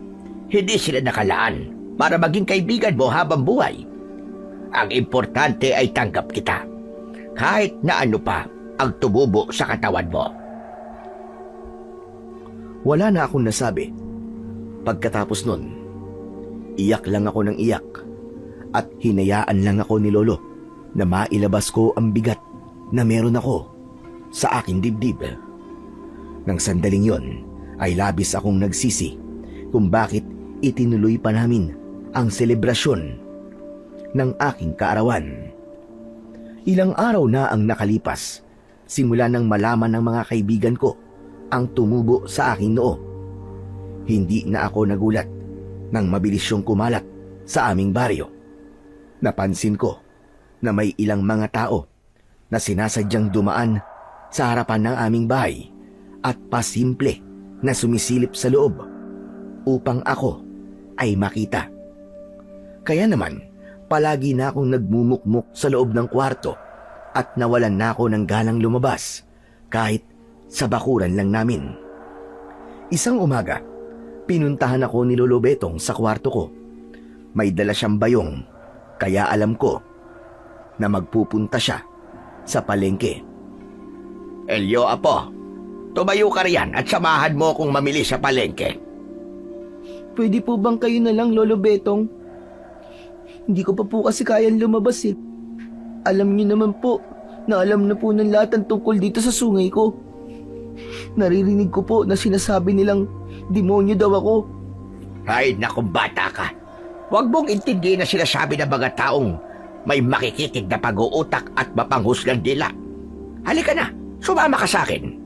hindi sila nakalaan para maging kaibigan mo habang buhay. Ang importante ay tanggap kita, kahit na ano pa ang tumubo sa katawan mo. Wala na akong nasabi. Pagkatapos nun, iyak lang ako ng iyak at hinayaan lang ako ni Lolo na mailabas ko ang bigat na meron ako sa aking dibdib. Nang sandaling yon ay labis akong nagsisi kung bakit itinuloy pa namin ang selebrasyon ng aking kaarawan. Ilang araw na ang nakalipas simula nang malaman ng mga kaibigan ko ang tumubo sa aking noo. Hindi na ako nagulat nang mabilis yung kumalat sa aming baryo. Napansin ko na may ilang mga tao na sinasadyang dumaan sa harapan ng aming bahay at pasimple na sumisilip sa loob upang ako ay makita. Kaya naman, palagi na akong nagmumukmuk sa loob ng kwarto at nawalan na ako ng ganang lumabas kahit sa bakuran lang namin. Isang umaga, pinuntahan ako ni Lolo Betong sa kwarto ko. May dala siyang bayong, kaya alam ko na magpupunta siya sa palengke. Elio, Apo, tumayo ka riyan at samahan mo akong mamili sa palengke. Pwede po bang kayo na lang, Lolo Betong? Hindi ko pa po kasi kayang lumabas eh. Alam niyo naman po na alam na po ng lahat ang tungkol dito sa sungay ko. Naririnig ko po na sinasabi nilang demonyo daw ako. Ay, naku, bata ka. Huwag mong intindihin na sinasabi ng mga taong may makikitig na pag-uutak at mapanghusgang dila. Halika na, sumama ka sa akin.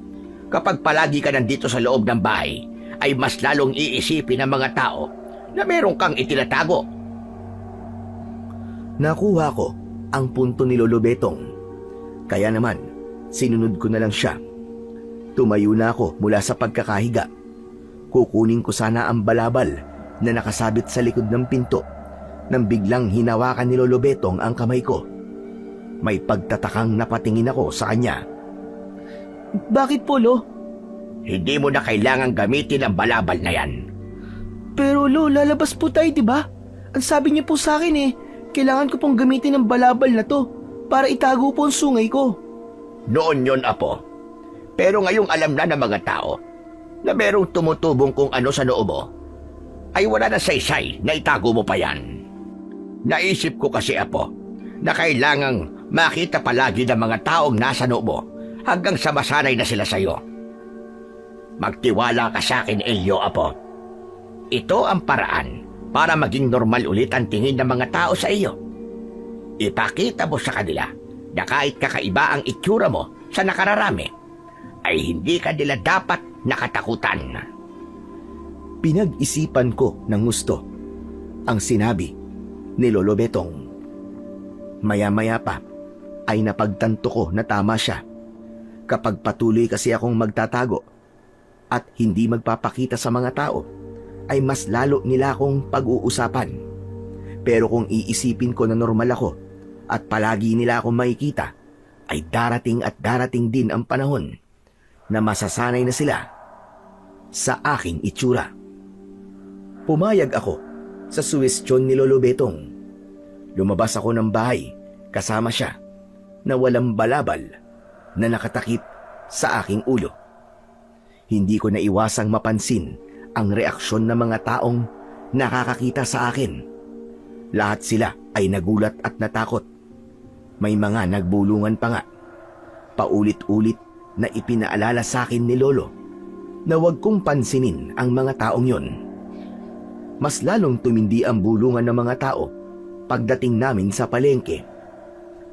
Kapag palagi ka nandito sa loob ng bahay, ay mas lalong iisipin ng mga tao na meron kang itinatago. Nakuha ko ang punto ni Lolo Betong. Kaya naman, sinunod ko na lang siya. Tumayo na ako mula sa pagkakahiga. Kukunin ko sana ang balabal na nakasabit sa likod ng pinto nang biglang hinawakan ni Lolo Betong ang kamay ko. May pagtatakang napatingin ako sa kanya. Bakit po, Lo? Hindi mo na kailangang gamitin ang balabal na yan. Pero Lo, lalabas po tayo, di ba? Ang sabi niyo po sa akin eh, kailangan ko pong gamitin ang balabal na to para itago po ang sungay ko. Noon yon, Apo. Pero ngayong alam na ng mga tao na merong tumutubong kung ano sa noo mo, ay wala na saysay na itago mo pa yan. Naisip ko kasi, Apo, na kailangang makita palagi ng mga taong nasa noo mo hanggang sa masanay na sila sa'yo. Magtiwala ka sa akin, Elio, Apo. Ito ang paraan para maging normal ulit ang tingin ng mga tao sa iyo. Ipakita mo sa kanila na kahit kakaiba ang itsura mo sa nakararami, ay hindi ka nila dapat nakatakutan. Pinag-isipan ko ng gusto ang sinabi ni Lolo Betong. Maya-maya pa ay napagtanto ko na tama siya. Kapag patuloy kasi akong magtatago at hindi magpapakita sa mga tao, ay mas lalo nila akong pag-uusapan. Pero kung iisipin ko na normal ako at palagi nila akong makikita, ay darating at darating din ang panahon na masasanay na sila sa aking itsura. Pumayag ako sa suwestyon ni Lolo Betong. Lumabas ako ng bahay kasama siya na walang balabal na nakatakip sa aking ulo. Hindi ko naiwasang mapansin ang reaksyon ng mga taong nakakakita sa akin. Lahat sila ay nagulat at natakot. May mga nagbulungan pa nga. Paulit-ulit na ipinaalala sa akin ni Lolo na huwag kong pansinin ang mga taong yon. Mas lalong tumindi ang bulungan ng mga tao pagdating namin sa palengke.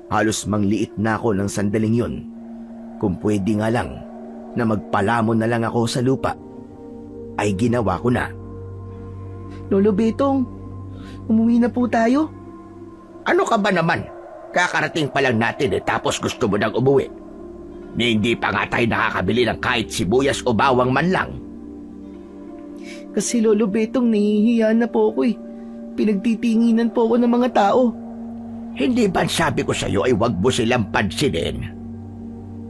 Halos mangliit na ako ng sandaling yon. Kung pwede nga lang na magpalamon na lang ako sa lupa, ay ginawa ko na. Lolo Betong, umuwi na po tayo. Ano ka ba naman? Kakarating pa lang natin tapos gusto mo nang umuwi. Hindi pa nga tayo nakakabili ng kahit sibuyas o bawang man lang. Kasi Lolo Betong, nahihiya na po ako eh. Pinagtitinginan po ako ng mga tao. Hindi ba sabi ko sa iyo ay huwag mo silang pansinin?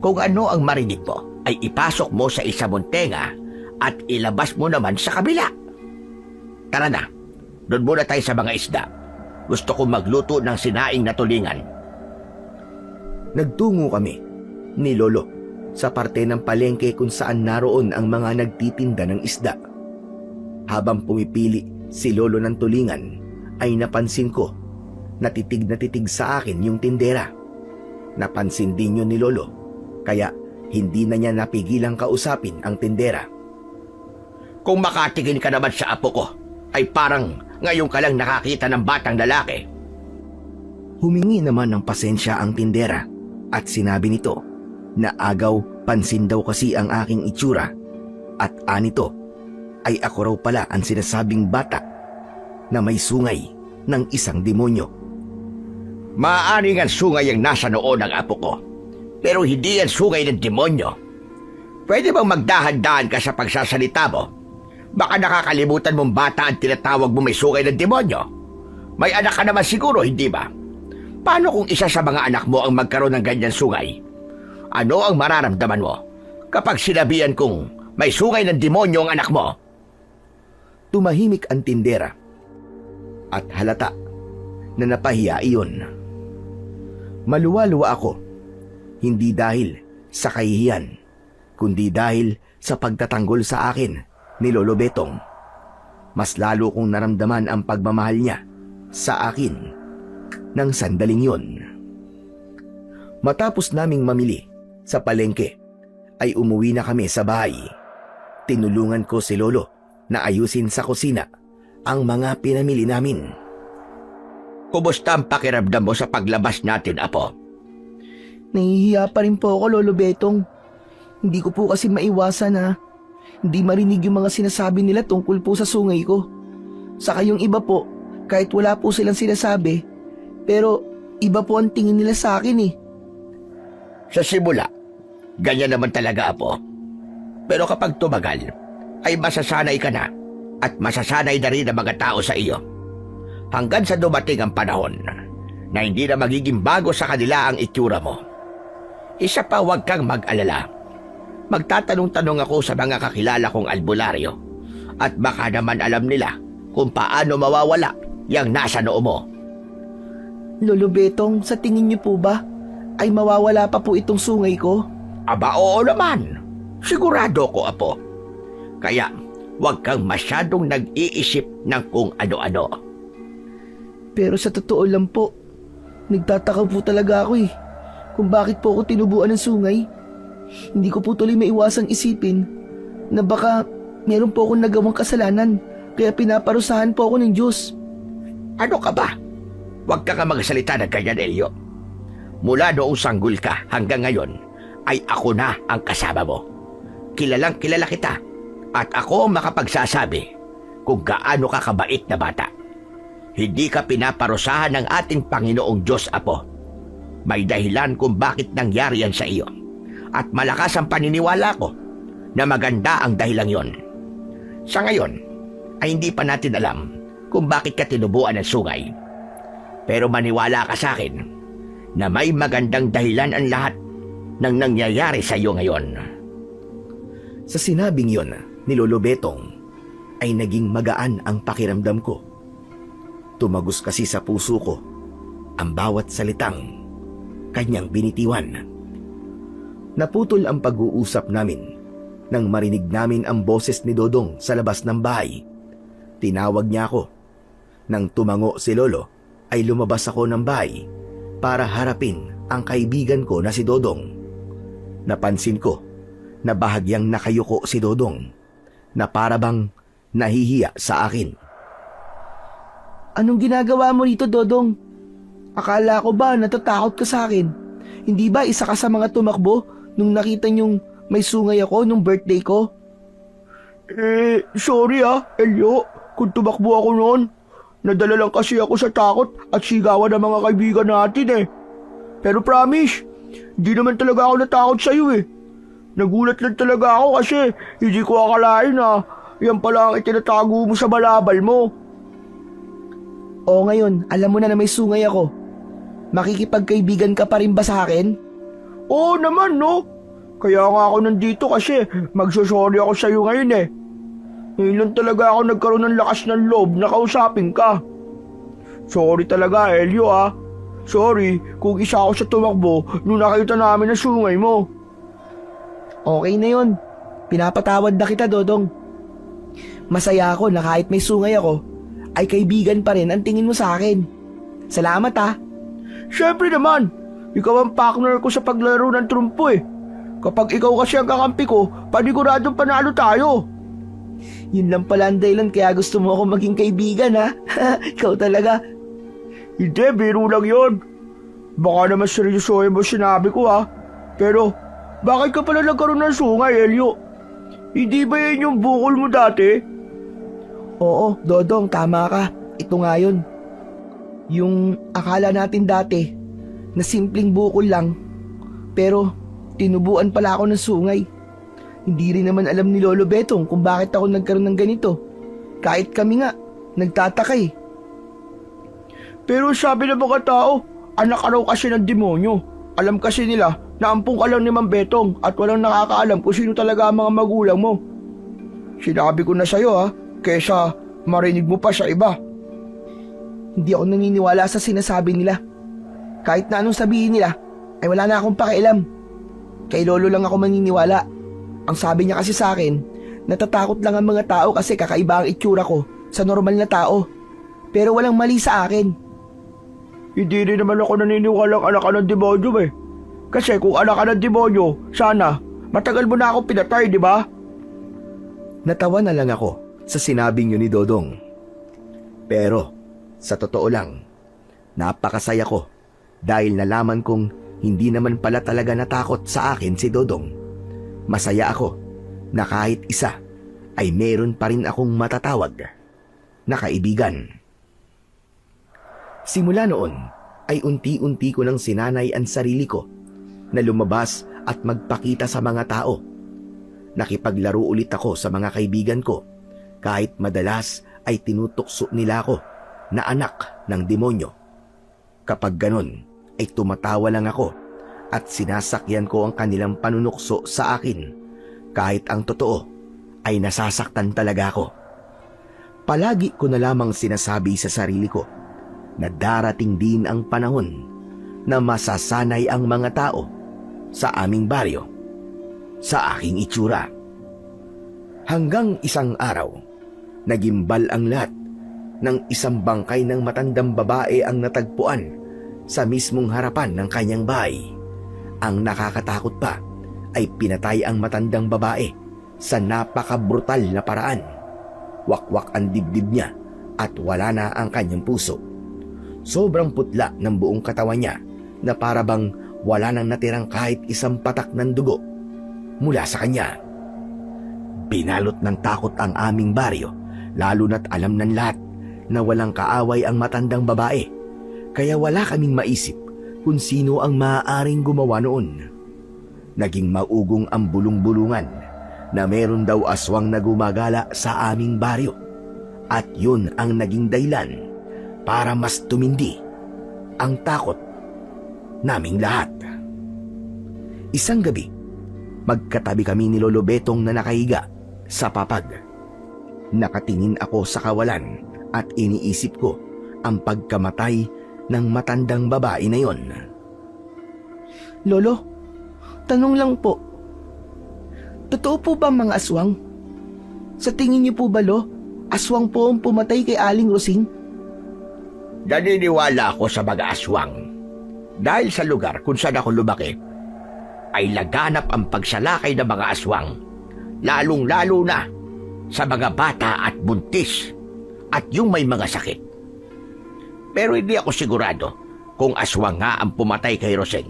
Kung ano ang marinig mo, ay ipasok mo sa isa mong tenga at ilabas mo naman sa kabila. Tara na, doon muna tayo sa mga isda. Gusto kong magluto ng sinaing na tulingan. Nagtungo kami ni Lolo sa parte ng palengke kung saan naroon ang mga nagtitinda ng isda. Habang pumipili si Lolo ng tulingan, ay napansin ko na titig sa akin yung tindera. Napansin din yun ni Lolo, kaya hindi na niya napigilang kausapin ang tindera. Kung makatingin ka naman sa apo ko, ay parang ngayon ka lang nakakita ng batang lalaki. Humingi naman ng pasensya ang tindera at sinabi nito na agaw pansin daw kasi ang aking itsura at anito ay ako raw pala ang sinasabing bata na may sungay ng isang demonyo. Maaaring ang sungay ang nasa noo ng apo ko, pero hindi yan sungay ng demonyo. Pwede bang magdahan-dahan ka sa pagsasalita mo? Baka nakakalimutan mong bata ang tinatawag mo may sungay ng demonyo. May anak ka naman siguro, hindi ba? Paano kung isa sa mga anak mo ang magkaroon ng ganyan sungay? Ano ang mararamdaman mo kapag sinabihan kong may sungay ng demonyo ang anak mo? Tumahimik ang tindera at halata na napahiya iyon. Maluwa-luwa ako, hindi dahil sa kahihiyan, kundi dahil sa pagtatanggol sa akin ni Lolo Betong. Mas lalo kong naramdaman ang pagmamahal niya sa akin ng sandaling yon. Matapos naming mamili sa palengke, ay umuwi na kami sa bahay. Tinulungan ko si Lolo na ayusin sa kusina ang mga pinamili namin. Kumusta ang pakiramdam mo sa paglabas natin, apo? Nahihiya pa rin po ako, Lolo Betong. Hindi ko po kasi maiwasan na hindi marinig yung mga sinasabi nila tungkol po sa sungay ko. Saka yung iba po, kahit wala po silang sinasabi, pero iba po ang tingin nila sa akin eh. Sa simula, ganyan naman talaga, apo. Pero kapag tumagal, ay masasanay ka na at masasanay na rin ang mga tao sa iyo. Hanggang sa dumating ang panahon na hindi na magiging bago sa kanila ang itsura mo. Isa pa, huwag kang mag-alala. Magtatanong-tanong ako sa mga kakilala kong albularyo at baka naman alam nila kung paano mawawala yung nasa noo mo. Lolo Betong, sa tingin niyo po ba ay mawawala pa po itong sungay ko? Aba, oo naman. Sigurado ko, apo. Kaya huwag kang masyadong nag-iisip ng kung ano-ano. Pero sa totoo lang po, nagtataka po talaga ako eh kung bakit po ako tinubuan ng sungay. Hindi ko po tuloy maiwasang isipin na baka meron po akong nagawang kasalanan kaya pinaparusahan po ako ng Diyos. Ano ka ba? Huwag ka magsalita ng ganyan, Elio. Mula noong sanggol ka hanggang ngayon, ay ako na ang kasama mo. Kilalang kilala kita at ako ang makapagsasabi kung gaano ka kabait na bata. Hindi ka pinaparusahan ng ating Panginoong Diyos, apo. May dahilan kung bakit nangyari yan sa iyo. At malakas ang paniniwala ko na maganda ang dahilan yon. Sa ngayon, ay hindi pa natin alam kung bakit ka tinubuan ng sungay. Pero maniwala ka sa akin na may magandang dahilan ang lahat ng nangyayari sa iyo ngayon. Sa sinabing yon ni Lolo Betong, ay naging magaan ang pakiramdam ko. Tumagos kasi sa puso ko ang bawat salitang kanyang binitiwan. Naputol ang pag-uusap namin Nang marinig namin ang boses ni Dodong sa labas ng bahay, tinawag niya ako. Nang tumango si Lolo, ay lumabas ako ng bahay para harapin ang kaibigan ko na si Dodong. Napansin ko na bahagyang nakayuko si Dodong na para bang nahihiya sa akin. Anong ginagawa mo rito, Dodong? Akala ko ba natatakot ka sa akin? Hindi ba isa ka sa mga tumakbo nung nakita niyong may sungay ako nung birthday ko? Sorry Elio, kung tumakbo ako noon. Nadala lang kasi ako sa takot at sigawan ng mga kaibigan natin Pero promise, hindi naman talaga ako natakot sa'yo Nagulat lang talaga ako kasi hindi ko akalain na yan pala ang itinatago mo sa balabal mo. O ngayon, alam mo na may sungay ako. Makikipagkaibigan ka pa rin ba sa akin? Oo naman, no? Kaya nga ako nandito kasi magsusorry ako sa'yo ngayon Ngayon lang talaga ako nagkaroon ng lakas ng loob na kausapin ka. Sorry talaga, Elio Sorry kung isa ako sa tumakbo nung nakita namin ang sungay mo. Okay na yun. Pinapatawad na kita, Dodong. Masaya ako na kahit may sungay ako, ay kaibigan pa rin ang tingin mo sa akin. Salamat Siyempre naman, ikaw ang partner ko sa paglaro ng trumpo Kapag ikaw kasi ang kakampi ko, paniguradong panalo tayo. Yun lang pala ang dahilan kaya gusto mo ako maging kaibigan Ikaw talaga. Hindi, biro lang yun. Baka naman seryosohin mo sinabi ko Pero, bakit ka pala nagkaroon ng sungay, Elio? Hindi ba yan yung bukol mo dati? Oo, Dodong, tama ka. Ito nga yun. Yung akala natin dati na simpleng bukol lang, pero tinubuan pala ako ng sungay. Hindi rin naman alam ni Lolo Betong kung bakit ako nagkaroon ng ganito. Kahit kami nga, nagtataka Pero sabi ng mga tao, anak ka raw kasi ng demonyo. Alam kasi nila na ampung ka lang ni Mang Betong at walang nakakaalam kung sino talaga ang mga magulang mo. Sinabi ko na sa'yo kesa marinig mo pa sa iba. Hindi ako naniniwala sa sinasabi nila. Kahit na anong sabihin nila, ay wala na akong pakialam. Kay Lolo lang ako maniniwala. Ang sabi niya kasi sa akin, natatakot lang ang mga tao kasi kakaiba ang itsura ko sa normal na tao. Pero walang mali sa akin. Hindi rin naman ako naniniwalang anak ka ng demonyo Kasi kung anak ka ng demonyo, sana matagal mo na ako pinatay, di ba? Natawa na lang ako sa sinabing yun ni Dodong. Pero, sa totoo lang, napakasaya ko dahil nalaman kong hindi naman pala talaga natakot sa akin si Dodong. Masaya ako na kahit isa ay meron pa rin akong matatawag na kaibigan. Simula noon ay unti-unti ko nang sinanay ang sarili ko na lumabas at magpakita sa mga tao. Nakipaglaro ulit ako sa mga kaibigan ko kahit madalas ay tinutukso nila ako na anak ng demonyo. Kapag ganon ay tumatawa lang ako at sinasakyan ko ang kanilang panunukso sa akin kahit ang totoo ay nasasaktan talaga ako. Palagi ko na lamang sinasabi sa sarili ko na darating din ang panahon na masasanay ang mga tao sa aming baryo sa aking itsura. Hanggang isang araw, nagimbal ang lahat ng isang bangkay ng matandang babae ang natagpuan sa mismong harapan ng kanyang bahay. Ang nakakatakot pa ay pinatay ang matandang babae sa napakabrutal na paraan. Wakwak ang dibdib niya at wala na ang kanyang puso. Sobrang putla ng buong katawan niya na para bang wala nang natirang kahit isang patak ng dugo mula sa kanya. Binalot ng takot ang aming baryo, lalo na't alam ng lahat na walang kaaway ang matandang babae, kaya wala kaming maisip kung sino ang maaaring gumawa noon. Naging maugong ang bulong-bulungan na meron daw aswang na gumagala sa aming baryo, at yun ang naging dahilan para mas tumindi ang takot naming lahat. Isang gabi, magkatabi kami ni Lolo Betong na nakahiga sa papag. Nakatingin ako sa kawalan at iniisip ko ang pagkamatay ng matandang babae na yon. Lolo, tanong lang po. Totoo po ba mga aswang? Sa tingin niyo po ba, Lo, aswang po ang pumatay kay Aling Rosing? Naniniwala ako sa mga aswang. Dahil sa lugar kung saan ako lumaki, ay laganap ang pagsalakay ng mga aswang, lalong-lalo na sa mga bata at buntis at yung may mga sakit. Pero hindi ako sigurado kung aswang nga ang pumatay kay Roseng.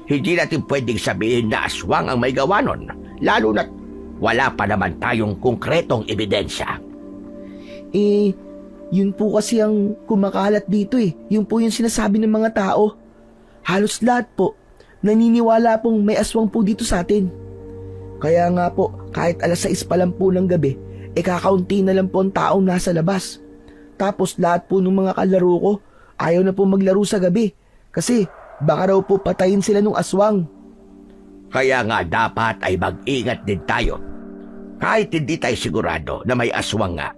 Hindi natin pwedeng sabihin na aswang ang may gawa nun, lalo na't wala pa naman tayong konkretong ebidensya. Yun po kasi ang kumakalat dito eh. Yun po yung sinasabi ng mga tao. Halos lahat po, naniniwala pong may aswang po dito sa atin. Kaya nga po, kahit 6:00 pa lang po ng gabi, kakaunti na lang po ang taong nasa labas. Tapos lahat po ng mga kalaro ko, ayaw na po maglaro sa gabi. Kasi baka raw po patayin sila ng aswang. Kaya nga dapat ay mag-ingat din tayo. Kahit hindi tayo sigurado na may aswang nga,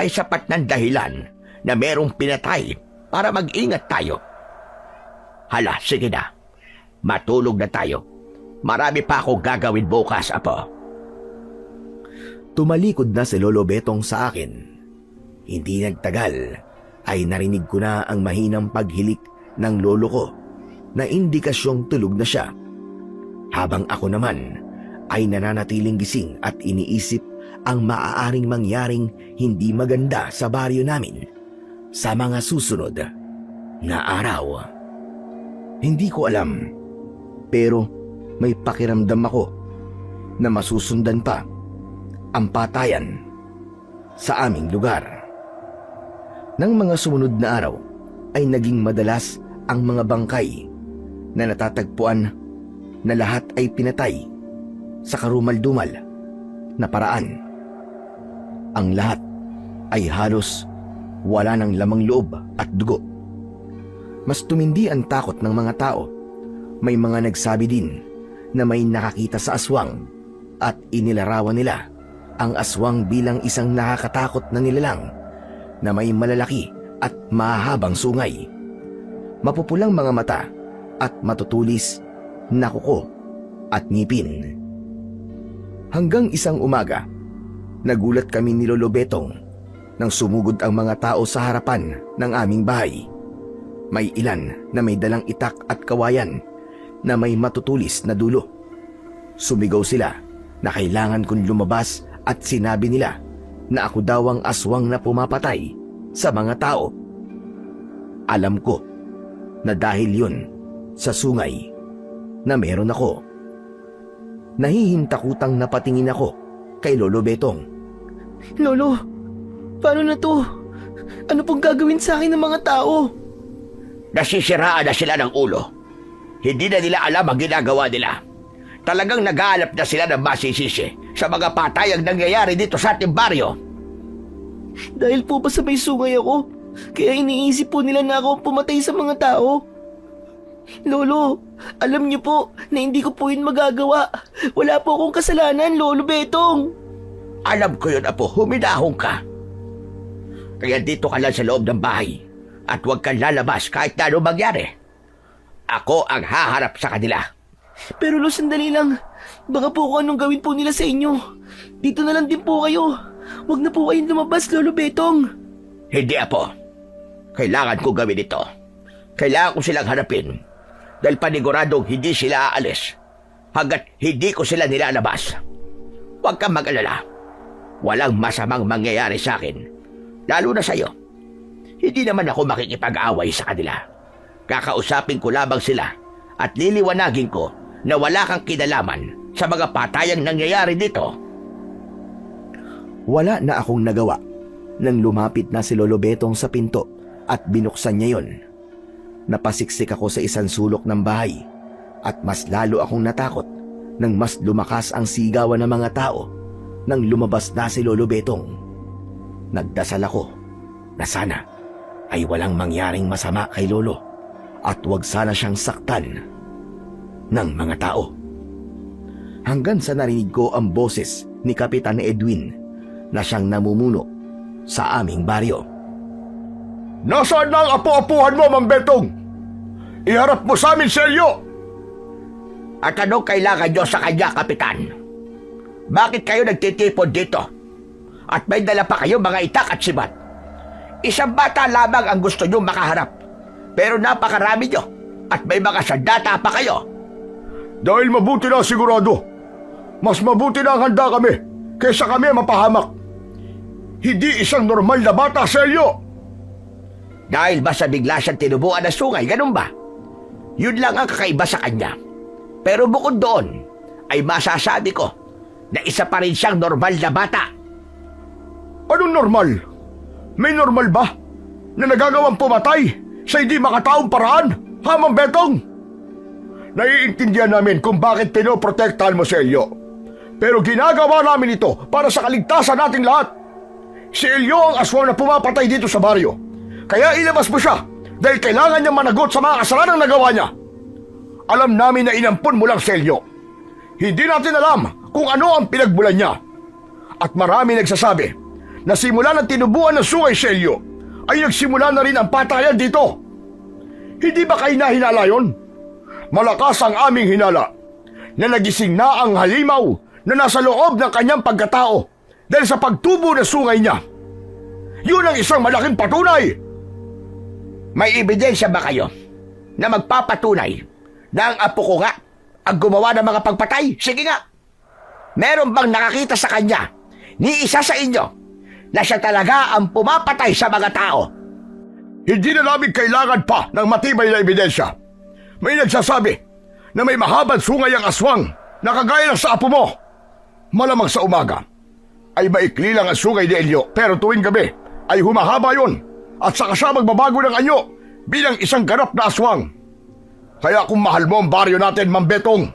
ay sapat ng dahilan na merong pinatay para mag-ingat tayo. Hala, sige na. Matulog na tayo. Marami pa akong gagawin bukas, Apo. Tumalikod na si Lolo Betong sa akin. Hindi nagtagal ay narinig ko na ang mahinang paghilik ng lolo ko na indikasyong tulog na siya. Habang ako naman ay nananatiling gising at iniisip ang maaaring mangyaring hindi maganda sa baryo namin sa mga susunod na araw. Hindi ko alam, pero may pakiramdam ako na masusundan pa ang patayan sa aming lugar. Nang mga sumunod na araw ay naging madalas ang mga bangkay na natatagpuan na lahat ay pinatay sa karumal-dumal na paraan. Ang lahat ay halos wala ng lamang loob at dugo. Mas tumindi ang takot ng mga tao. May mga nagsabi din na may nakakita sa aswang at inilarawan nila ang aswang bilang isang nakakatakot na nilalang na may malalaki at mahahabang sungay, mapupulang mga mata at matutulis na kuko at ngipin. Hanggang isang umaga, nagulat kami ni Lolo Betong nang sumugod ang mga tao sa harapan ng aming bahay. May ilan na may dalang itak at kawayan na may matutulis na dulo. Sumigaw sila na kailangan kong lumabas at sinabi nila na ako daw ang aswang na pumapatay sa mga tao. Alam ko na dahil yun sa sungay na meron ako. Nahihintakutang napatingin ako kay Lolo Betong. Lolo, paano na to? Ano pong gagawin sa akin ng mga tao? Nasisiraan na sila ng ulo. Hindi na nila alam ang ginagawa nila. Talagang naghahanap na sila ng masisisi sa mga patayang nangyayari dito sa ating baryo. Dahil po ba sa may sungay ako, kaya iniisip po nila na ako ang pumatay sa mga tao? Lolo, alam niyo po na hindi ko po yun magagawa. Wala po akong kasalanan, Lolo Betong. Alam ko yun, Apo. Huminahon ka. Kaya dito ka lang sa loob ng bahay at huwag kang lalabas kahit na ano mangyari. Ako ang haharap sa kanila. Pero Lo, sandali lang. Baka po kung anong gawin po nila sa inyo. Dito na lang din po kayo. Huwag na po kayong lumabas, Lolo Betong. Hindi, Apo. Kailangan ko gawin ito. Kailangan ko silang hanapin. Dahil paniguradong hindi sila aalis hanggat hindi ko sila nilalabas. Huwag kang mag-alala. Walang masamang mangyayari sa akin. Lalo na sa'yo. Hindi naman ako makikipag-away sa kanila. Kakausapin ko lamang sila at liliwanagin ko na wala kang kinalaman sa mga patayang nangyayari dito. Wala na akong nagawa nang lumapit na si Lolo Betong sa pinto at binuksan niya yon. Napasiksik ako sa isang sulok ng bahay at mas lalo akong natakot nang mas lumakas ang sigawan ng mga tao nang lumabas na si Lolo Betong. Nagdasal ako na sana ay walang mangyaring masama kay Lolo at wag sana siyang saktan ng mga tao. Hanggang sa narinig ko ang boses ni Kapitan Edwin na siyang namumuno sa aming baryo. Nasaan na ang apo-apuhan mo, Mang Betong? Iharap mo sa amin, Selyo! At anong kailangan nyo sa kanya, Kapitan? Bakit kayo nagtitipon dito? At may dala pa kayo mga itak at sibat. Isang bata lamang ang gusto nyo makaharap. Pero napakarami nyo. At may mga sandata pa kayo. Dahil mabuti na sigurado. Mas mabuti na ang handa kami kaysa kami mapahamak. Hindi isang normal na bata, Celio. Dahil ba sa bigla siyang tinubuan ng sungay, ganun ba? Yun lang ang kakaiba sa kanya. Pero bukod doon, ay masasabi ko na isa pa rin siyang normal na bata. Anong normal? May normal ba na nagagawang pumatay sa hindi makataong paraan, ha, Mang Betong? Naiintindihan namin kung bakit pinoprotektahan mo si Elio. Pero ginagawa namin ito para sa kaligtasan nating lahat. Si Elio ang aswang na pumapatay dito sa baryo. Kaya ilabas mo siya dahil kailangan niya managot sa mga kasalanang nagawa niya. Alam namin na inampun mo lang si Elio. Hindi natin alam kung ano ang pinagbulan niya. At marami nagsasabi na simula ng tinubuan ng sungay si Elio ay nagsimula na rin ang patayan dito. Hindi ba kayo nahinala yun? Malakas ang aming hinala na nagising na ang halimaw na nasa loob ng kanyang pagkatao dahil sa pagtubo ng sungay niya. Yun ang isang malaking patunay. May ebidensya ba kayo na magpapatunay na ang apo ko nga ang gumawa ng mga pagpatay? Sige nga. Meron bang nakakita sa kanya ni isa sa inyo na siya talaga ang pumapatay sa mga tao? Hindi na namin kailangan pa ng matibay na ebidensya. May nagsasabi na may mahabang sungay ang aswang na kagaya ng sa apo mo. Malamang sa umaga ay maikli lang ang sungay ni Elio, pero tuwing gabi ay humahaba yon at saka siya magbabago ng anyo bilang isang ganap na aswang. Kaya kung mahal mo ang baryo natin, Mang Betong,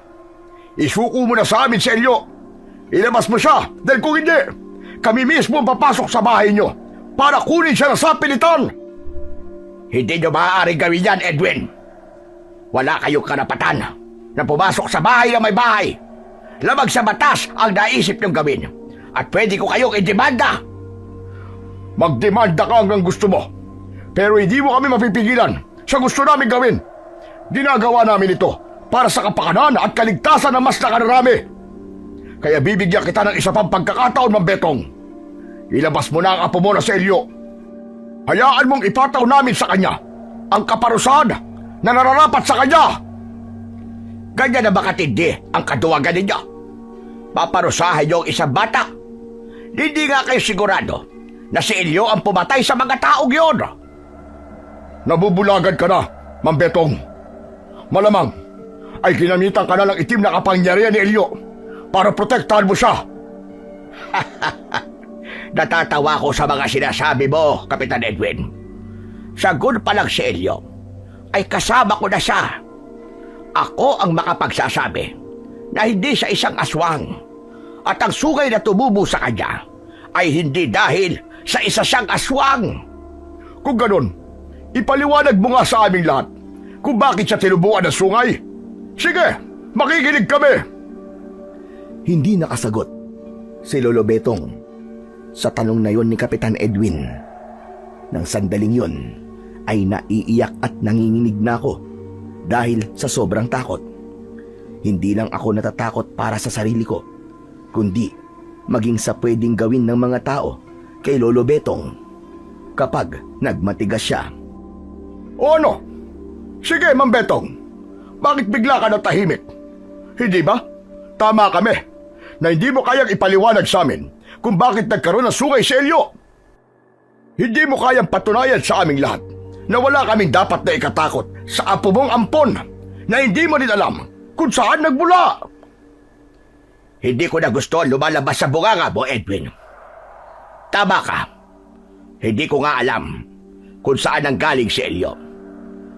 isuko mo na sa amin si Elio. Ilabas mo siya dahil kung hindi, kami mismo ang papasok sa bahay nyo para kunin siya na sapilitan. Hindi nyo maaaring gawin yan, Edwin. Wala kayong karapatan na pumasok sa bahay ng may bahay. Lamang sa batas ang naisip nyong gawin. At pwede ko kayong idemanda. Magdemanda ka hanggang gusto mo. Pero hindi mo kami mapipigilan sa gusto namin gawin. Dinagawa namin ito para sa kapakanan at kaligtasan ng mas nakararami. Kaya bibigyan kita ng isa pang pagkakataon, Mang Betong. Ilabas mo na ang apo mo na si Elio. Hayaan mong ipataw namin sa kanya ang kaparusahan na nararapat sa kanya. Ganyan na ba katindi ang kaduwagan ninyo? Paparusahan niyo ang isang bata. Hindi nga kayo sigurado na si Elio ang pumatay sa mga taong yun. Nabubulagan ka na, Mang Betong. Malamang ay ginamitan ka na ng itim na kapangyarihan ni Elio para protektahan mo siya. Natatawa ko sa mga sinasabi mo, Kapitan Edwin. Sagun pa lang si Elio ay kasama ko na siya. Ako ang makapagsasabi na hindi siya isang aswang at ang sungay na tumubo sa kanya ay hindi dahil sa isa siyang aswang. Kung ganun, ipaliwanag mo nga sa aming lahat kung bakit siya tinubuan ng sungay. Sige, makikinig kami. Hindi nakasagot si Lolo Betong sa tanong na yon ni Kapitan Edwin. Nang sandaling yon ay naiiyak at nanginginig na ako dahil sa sobrang takot. Hindi lang ako natatakot para sa sarili ko, kundi maging sa pwedeng gawin ng mga tao kay Lolo Betong kapag nagmatigas siya. O ano? Sige, Mang Betong. Bakit bigla ka natahimik? Hindi ba? Tama kami na hindi mo kayang ipaliwanag sa amin kung bakit nagkaroon ng sungay si Elio. Hindi mo kayang patunayan sa aming lahat na wala kaming dapat na ikatakot sa apo mong ampon na hindi mo din alam kung saan nagmula. Hindi ko na gusto lumalabas sa bunganga mo, Edwin. Tama ka. Hindi ko nga alam kung saan nanggaling si Elio.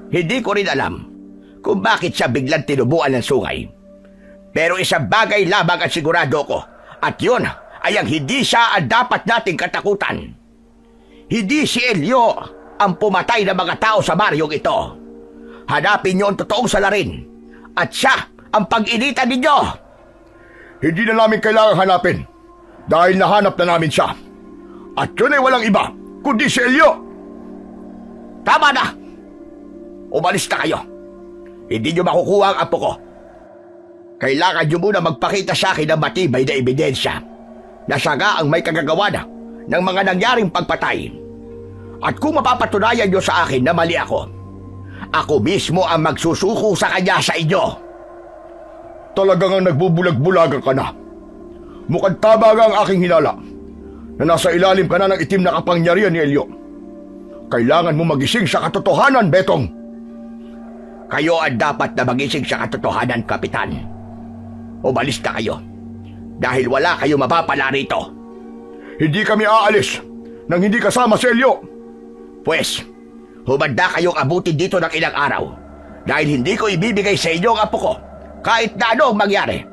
Hindi ko rin alam kung bakit siya biglang tinubuan ng sungay. Pero isang bagay lamang ang sigurado ko, at yun ay ang hindi siya ang dapat nating katakutan. Hindi si Elio ang pumatay ng mga tao sa baryong ito. Hanapin niyo ang totoong salarin, at siya ang pag-initan ninyo. Hindi na namin kailangang hanapin dahil nahanap na namin siya. At yun ay walang iba kundi si Elio. Tama na! Umalis na kayo. Hindi niyo makukuha ang apo ko. Kailangan niyo muna magpakita sa akin ng matibay na ebidensya na siya nga ang may kagagawa na ng mga nangyaring pagpatay. At kung mapapatunayan niyo sa akin na mali ako mismo ang magsusuko sa kanya sa inyo. Talagang ang nagbubulag-bulagan ka na. Mukhang tama nga ang aking hinala na nasa ilalim ka na ng itim na kapangyarihan ni Elio. Kailangan mo magising sa katotohanan, Betong. Kayo ang dapat na magising sa katotohanan, Kapitan. Umalis na kayo dahil wala kayo mapapala rito. Hindi kami aalis nang hindi kasama si Elio. Pwes, humanda kayong abutin dito ng ilang araw dahil hindi ko ibibigay sa inyo ang apo ko kahit na ano ang mangyari.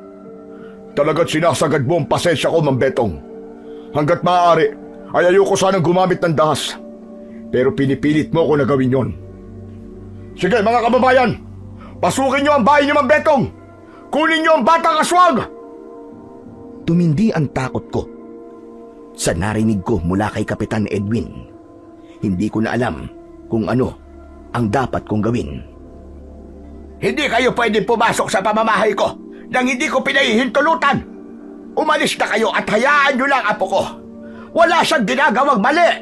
Talaga't sinasagad mo ang pasensya ko, Mang Betong. Hanggat maaari, ay ayoko sanang gumamit ng dahas. Pero pinipilit mo ko na gawin yon. Sige mga kababayan, pasukin niyo ang bahay ni Mang Betong. Kunin niyo ang batang aswang! Tumindi ang takot ko sa narinig ko mula kay Kapitan Edwin. Hindi ko na alam kung ano ang dapat kong gawin. Hindi kayo pwedeng pumasok sa pamamahay ko nang hindi ko pinahihintulutan. Umalis na kayo at hayaan nyo lang apo ko. Wala siyang ginagawang mali.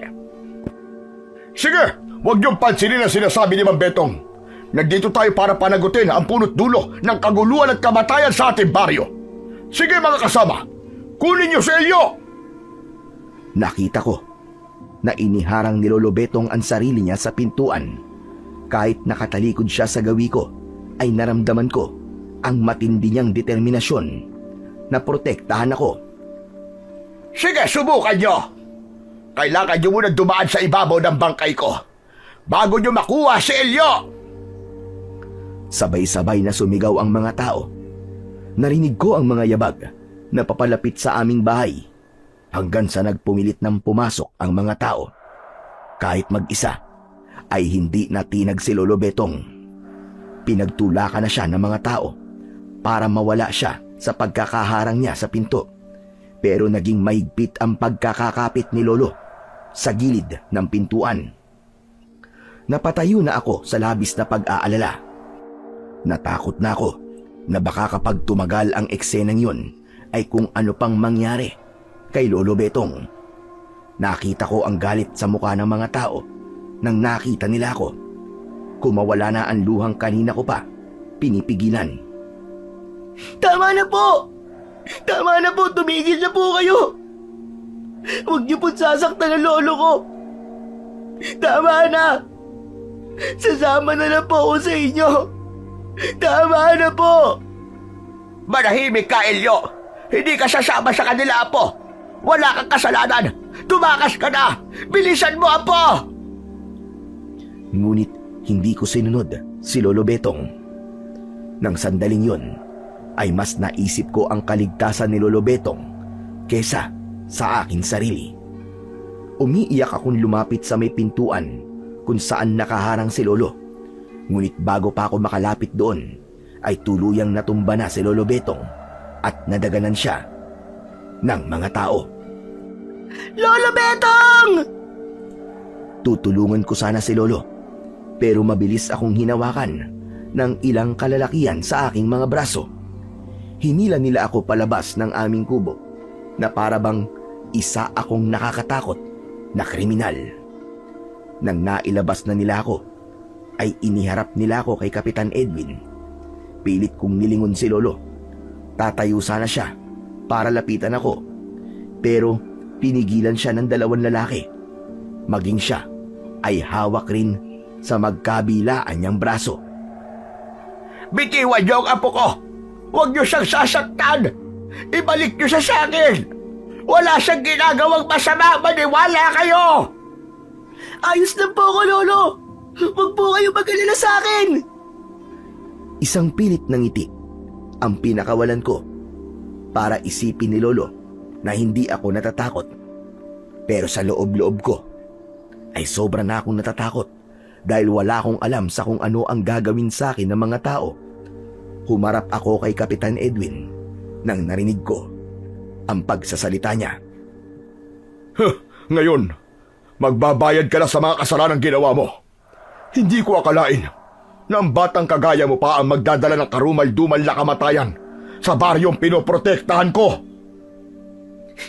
Sige, huwag niyong pansinin ang sinasabi ni Mang Betong. Nandito tayo para panagutin ang punot dulo ng kaguluhan at kamatayan sa ating baryo. Sige mga kasama, kunin niyo si Elio! Nakita ko na iniharang ni Lolo Betong ang sarili niya sa pintuan. Kahit nakatalikod siya sa gawi ko, ay naramdaman ko ang matindi niyang determinasyon na protektahan ako. Sige, subukan nyo. Kailangan nyo muna dumaan sa ibabaw ng bangkay ko bago nyo makuha si Elio. Sabay-sabay na sumigaw ang mga tao. Narinig ko ang mga yabag na papalapit sa aming bahay hanggang sa nagpumilit ng pumasok ang mga tao. Kahit mag-isa, ay hindi natinag si Lolo Betong. Pinagtulakan na siya ng mga tao para mawala siya sa pagkakaharang niya sa pinto. Pero naging mahigpit ang pagkakakapit ni Lolo sa gilid ng pintuan. Napatayo na ako sa labis na pag-aalala. Natakot na ako na baka kapag tumagal ang eksenang yun ay kung ano pang mangyari kay Lolo Betong. Nakita ko ang galit sa mukha ng mga tao nang nakita nila ako. Kumawala na ang luhang kanina ko pa pinipigilan. Tama na po! Tama na po! Tumigil na po kayo! Huwag niyo po sasaktan ang lolo ko! Tama na! Sasama na lang po ako sa inyo! Tama na po! Manahimik ka, Elio. Hindi ka sasama sa kanila, apo. Wala kang kasalanan. Tumakas ka na. Bilisan mo, apo! Ngunit hindi ko sinunod si Lolo Betong. Nang sandaling yun, ay mas naisip ko ang kaligtasan ni Lolo Betong kesa sa aking sarili. Umiiyak akong lumapit sa may pintuan kung saan nakaharang si Lolo. Ngunit bago pa ako makalapit doon, ay tuluyang natumba na si Lolo Betong at nadaganan siya ng mga tao. Lolo Betong! Tutulungan ko sana si Lolo, pero mabilis akong hinawakan ng ilang kalalakihan sa aking mga braso. Hinila nila ako palabas ng aming kubo na para bang isa akong nakakatakot na kriminal. Nang nailabas na nila ako, ay iniharap nila ako kay Kapitan Edwin. Pilit kong nilingon si Lolo. Tatayo sana siya para lapitan ako, pero pinigilan siya ng dalawang lalaki. Maging siya ay hawak rin sa magkabilaan niyang braso. Bitiwan niyo ang apo ko. Huwag niyo siyang sasaktan. Ibalik niyo siya sa akin. Wala siyang ginagawang masama. Maniwala kayo. Ayos lang po ako, Lolo! Huwag po kayo mag-alala sa akin! Isang pilit ng ngiti ang pinakawalan ko para isipin ni Lolo na hindi ako natatakot. Pero sa loob-loob ko ay sobra na akong natatakot dahil wala akong alam sa kung ano ang gagawin sa akin ng mga tao. Humarap ako kay Kapitan Edwin nang narinig ko ang pagsasalita niya. Ngayon, magbabayad ka na sa mga kasalanang ginawa mo. Hindi ko akalain na ang batang kagaya mo pa ang magdadala ng karumal-dumal na kamatayan sa baryong pinoprotektahan ko.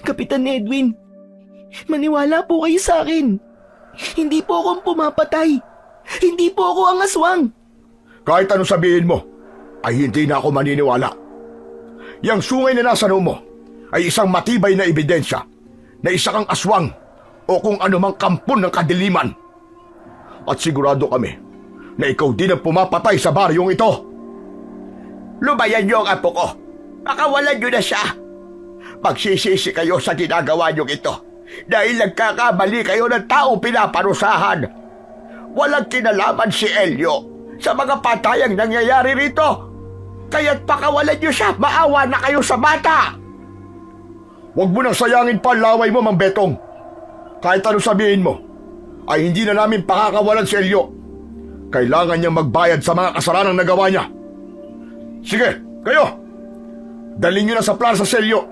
Kapitan Edwin, maniwala po kayo sa akin. Hindi po akong pumapatay. Hindi po ako ang aswang. Kahit anong sabihin mo, ay hindi na ako maniniwala. Yang sungay na nasa noo mo ay isang matibay na ebidensya na isa kang aswang o kung anumang kampon ng kadiliman. At sigurado kami na ikaw din ang pumapatay sa baryong ito. Lubayan niyo ang apo ko. Pakawalan niyo na siya. Magsisisi kayo sa ginagawa niyong ito dahil nagkakamali kayo ng taong pinaparusahan. Walang kinalaman si Elio sa mga patayang nangyayari rito. Kaya't pakawalan niyo siya. Maawa na kayo sa bata. Huwag mo nang sayangin pa ang laway mo, Mang Betong. Kahit ano sabihin mo, ay hindi na namin pakakawalan si Elio. Kailangan niyang magbayad sa mga kasalanang nagawa niya. Sige, kayo! Dalhin niyo na sa plaza si Elio.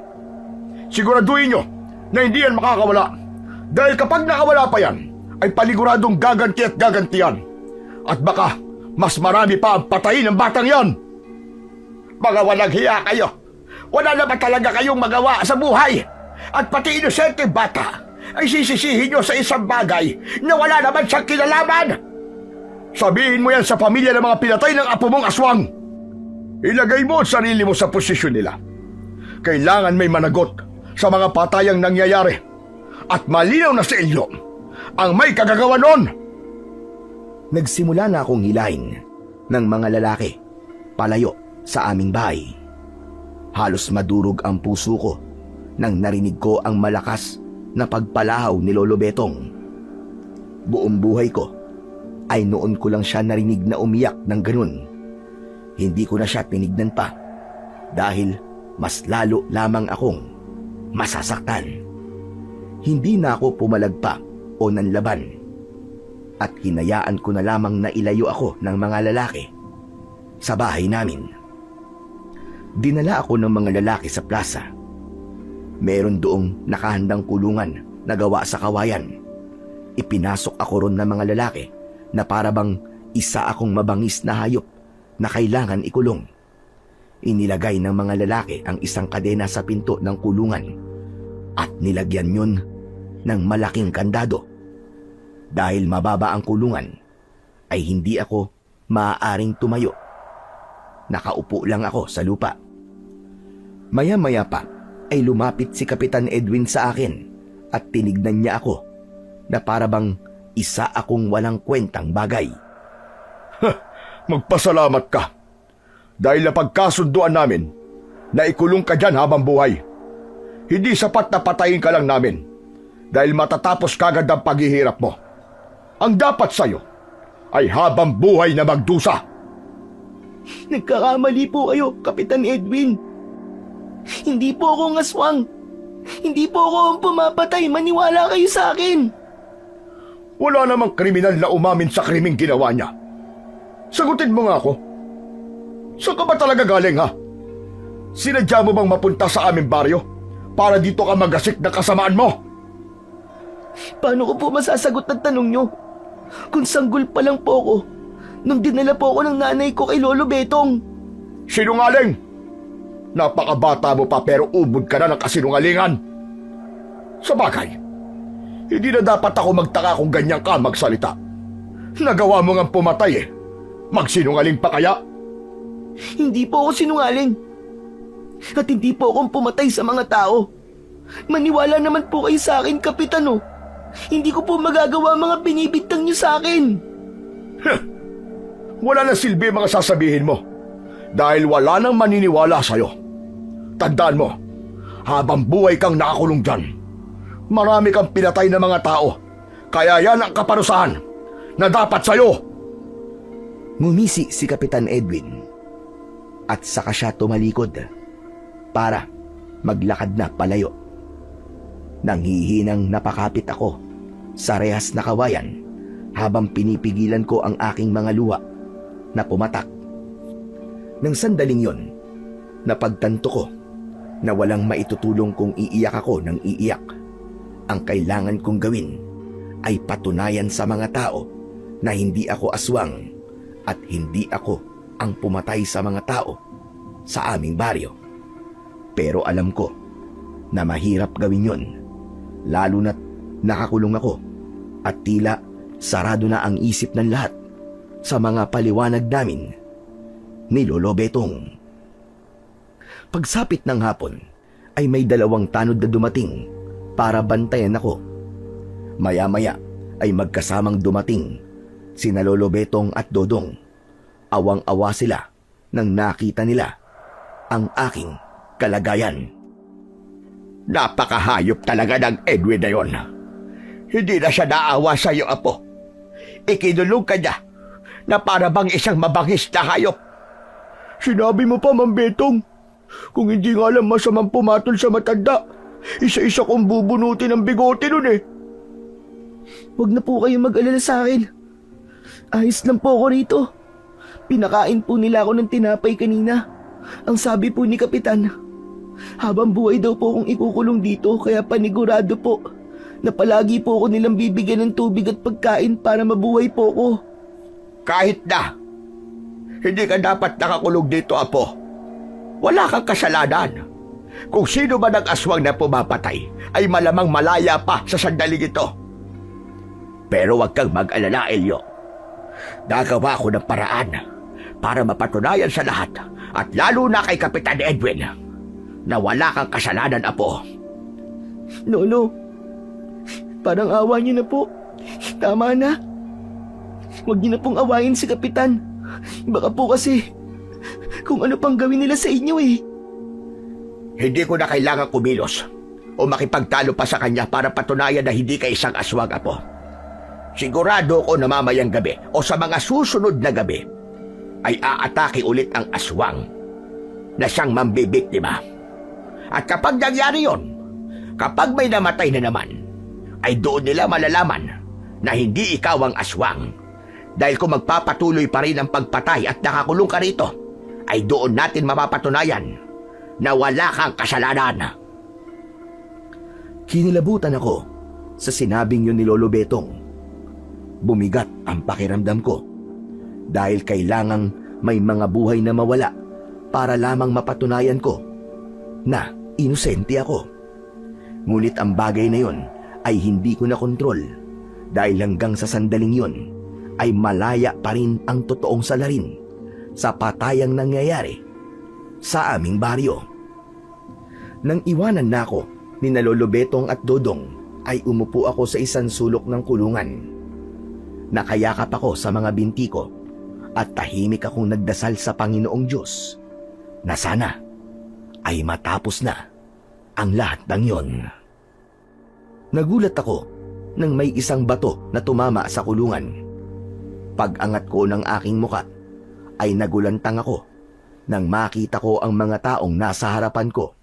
Siguraduhin niyo na hindi yan makakawala. Dahil kapag nakawala pa yan, ay paniguradong gaganti at gagantihan. At baka mas marami pa ang patayin ng batang yan. Mga walang hiya kayo. Wala naman talaga kayong magawa sa buhay. At pati inosente bata ay sisisihin nyo sa isang bagay na wala naman siyang kinalaman. Sabihin mo yan sa pamilya ng mga pinatay ng apo mong aswang. Ilagay mo ang sarili mo sa posisyon nila. Kailangan may managot sa mga patayang nangyayari. At malinaw na sa inyo ang may kagagawa nun. Nagsimula na akong hilahin ng mga lalaki palayo sa aming bahay. Halos madurog ang puso ko nang narinig ko ang malakas na pagpalahaw ni Lolo Betong. Buong buhay ko ay noon ko lang siya narinig na umiyak ng ganun. Hindi ko na siya tinignan pa dahil mas lalo lamang akong masasaktan. Hindi na ako pumalagpa o nanlaban at hinayaan ko na lamang na ilayo ako ng mga lalaki sa bahay namin. Dinala ako ng mga lalaki sa plaza. Meron doong nakahandang kulungan na gawa sa kawayan. Ipinasok ako ron ng mga lalaki na parabang isa akong mabangis na hayop na kailangan ikulong. Inilagay ng mga lalaki ang isang kadena sa pinto ng kulungan at nilagyan yun ng malaking kandado. Dahil mababa ang kulungan, ay hindi ako maaaring tumayo. Nakaupo lang ako sa lupa. Maya-maya pa ay lumapit si Kapitan Edwin sa akin at tinignan niya ako na parabang isa akong walang kwentang bagay. Magpasalamat ka. Dahil napagkasunduan namin na ikulong ka dyan habang buhay. Hindi sapat na patayin ka lang namin dahil matatapos kagad ang paghihirap mo. Ang dapat sa'yo ay habang buhay na magdusa. Nagkakamali po kayo, Kapitan Edwin. Hindi po ako ang aswang. Hindi po ako ang pumapatay. Maniwala kayo sa akin. Wala namang kriminal na umamin sa krimeng ginawa niya. Sagutin mo nga ako. Saan ka ba talaga galing, ha? Sinadya mo bang mapunta sa aming baryo para dito ka magasik na kasamaan mo? Paano ko po masasagot ang tanong nyo? Kung sanggol pa lang po ako nung dinala po ako ng nanay ko kay Lolo Betong. Sinungaling! Napakabata mo pa pero ubod ka na ng kasinungalingan. Sa bagay, hindi na dapat ako magtaka kung ganyan ka magsalita. Nagawa mo ngang pumatay eh. Magsinungaling pa kaya? Hindi po ako sinungaling. At hindi po akong pumatay sa mga tao. Maniwala naman po kayo sa akin, Kapitan, oh. Hindi ko po magagawa mga binibintang niyo sa akin. Wala na silbi mga sasabihin mo. Dahil wala nang maniniwala sa'yo. Tandaan mo, habang buhay kang nakakulong dyan, marami kang pinatay na mga tao. Kaya yan ang kaparusahan na dapat sa'yo. Ngumisi si Kapitan Edwin at saka siya tumalikod para maglakad na palayo. Nanghihinang napakapit ako sa rehas na kawayan habang pinipigilan ko ang aking mga luha na pumatak. Nang sandaling yon, napagtanto ko na walang maitutulong kung iiyak ako ng iiyak. Ang kailangan kong gawin ay patunayan sa mga tao na hindi ako aswang at hindi ako ang pumatay sa mga tao sa aming baryo. Pero alam ko na mahirap gawin yon, lalo na't nakakulong ako at tila sarado na ang isip ng lahat sa mga paliwanag namin ni Lolo Betong. Pagsapit ng hapon ay may 2 tanod na dumating para bantayan ako. Maya-maya ay magkasamang dumating sina Lolo Betong at Dodong. Awang-awa sila nang nakita nila ang aking kalagayan. Napakahayop talaga ng Edwin na yon. Hindi na siya naawa sa iyo, apo. Ikinulong ka niya na para bang isang mabangis na hayop. Sinabi mo pa, Mang Betong. Kung hindi nga alam masamang pumatol sa matanda, isa-isa kong bubunutin ang bigote nun eh. Huwag na po kayong mag-alala sa akin. Ayos lang po ako rito. Pinakain po nila ako ng tinapay kanina. Ang sabi po ni Kapitan, habang buhay daw po akong ikukulong dito, kaya panigurado po na palagi po ako nilang bibigyan ng tubig at pagkain para mabuhay po ako. Kahit na, hindi ka dapat nakakulong dito, apo. Wala kang kasalanan. Kung sino man ang aswang na pumapatay, ay malamang malaya pa sa sandaling ito. Pero huwag kang mag-alala, Elio. Nagawa ko ng paraan para mapatunayan sa lahat, at lalo na kay Kapitan Edwin, na wala kang kasalanan, apo. Lolo, parang awa niyo na po. Tama na. Huwag niyo na pong awayin si Kapitan. Baka po kasi kung ano pang gawin nila sa inyo eh. Hindi ko na kailangan kumilos o makipagtalo pa sa kanya para patunayan na hindi ka isang aswang, apo. Sigurado ko na mamayang gabi o sa mga susunod na gabi ay aatake ulit ang aswang na siyang mambibiktima. At kapag nangyari yon, kapag may namatay na naman, ay doon nila malalaman na hindi ikaw ang aswang. Dahil kung magpapatuloy pa rin ang pagpatay at nakakulong ka rito, ay doon natin mapapatunayan na wala kang kasalanan. Kinilabutan ako sa sinabing yun ni Lolo Betong. Bumigat ang pakiramdam ko dahil kailangang may mga buhay na mawala para lamang mapatunayan ko na inosente ako. Ngunit ang bagay na yon ay hindi ko na kontrol dahil hanggang sa sandaling yon ay malaya pa rin ang totoong salarin sa patayang nangyayari sa aming baryo. Nang iwanan na ako ni Lolo Betong at Dodong ay umupo ako sa isang sulok ng kulungan. Nakayakap ako sa mga binti ko at tahimik akong nagdasal sa Panginoong Diyos na sana ay matapos na ang lahat ng yon. Nagulat ako nang may isang bato na tumama sa kulungan. Pag-angat ko ng aking muka ay nagulantang ako nang makita ko ang mga taong nasa harapan ko.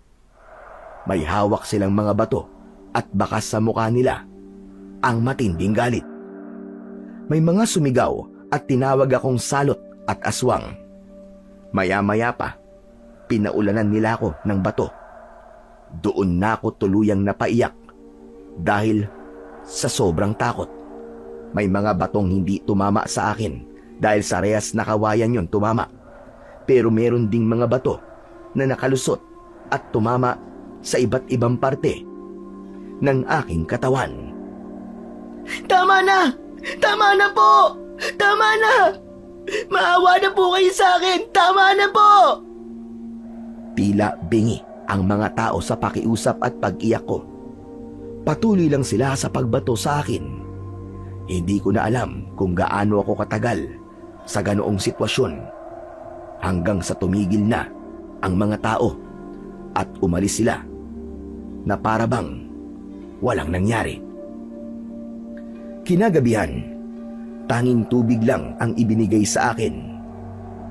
May hawak silang mga bato at bakas sa mukha nila ang matinding galit. May mga sumigaw at tinawag akong salot at aswang. Maya-maya pa, pinaulanan nila ako ng bato. Doon na ako tuluyang napaiyak dahil sa sobrang takot. May mga batong hindi tumama sa akin dahil sa rehas na kawayan yon tumama. Pero meron ding mga bato na nakalusot at tumama sa iba't ibang parte ng aking katawan. Tama na! Tama na po! Tama na! Maawa na po kayo sa akin! Tama na po! Tila bingi ang mga tao sa pakiusap at pag-iyak ko. Patuloy lang sila sa pagbato sa akin. Hindi ko na alam kung gaano ako katagal sa ganoong sitwasyon hanggang sa tumigil na ang mga tao at umalis sila na para bang walang nangyari. Kinagabihan, tanging tubig lang ang ibinigay sa akin.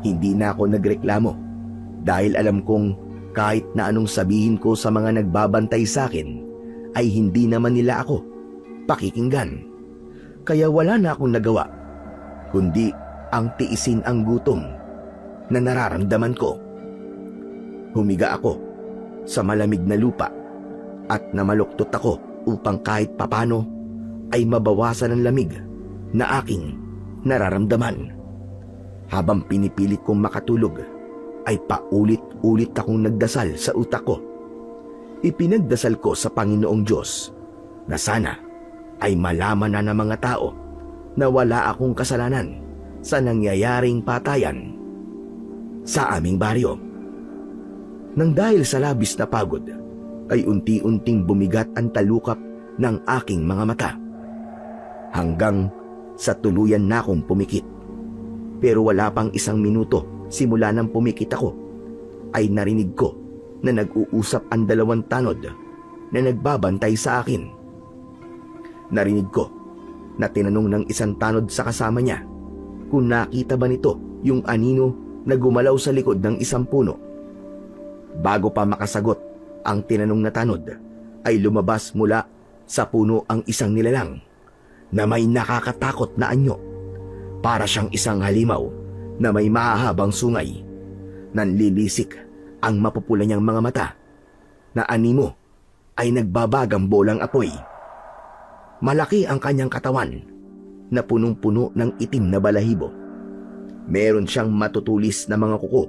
Hindi na ako nagreklamo dahil alam kong kahit na anong sabihin ko sa mga nagbabantay sa akin ay hindi naman nila ako pakikinggan. Kaya wala na akong nagawa kundi ang tiisin ang gutom na nararamdaman ko. Humiga ako sa malamig na lupa at namaluktot ako upang kahit papano ay mabawasan ang lamig na aking nararamdaman. Habang pinipilit kong makatulog, ay paulit-ulit akong nagdasal sa utak ko Ipinagdasal ko sa Panginoong Diyos na sana ay malaman na ng mga tao na wala akong kasalanan sa nangyayaring patayan sa aming baryo. Nang dahil sa labis na pagod, ay unti-unting bumigat ang talukap ng aking mga mata. Hanggang sa tuluyan na akong pumikit. Pero wala pang 1 minuto simula nang pumikit ako, ay narinig ko na nag-uusap ang 2 tanod na nagbabantay sa akin. Narinig ko na tinanong ng 1 tanod sa kasama niya kung nakita ba nito yung anino na gumalaw sa likod ng 1 puno. Bago pa makasagot ang tinanong na tanod, ay lumabas mula sa puno ang 1 nilalang na may nakakatakot na anyo. Para siyang 1 halimaw na may mahahabang sungay. Nanlilisik ang mapupula niyang mga mata na animo ay nagbabagang bolang apoy. Malaki ang kanyang katawan na punong-puno ng itim na balahibo. Meron siyang matutulis na mga kuko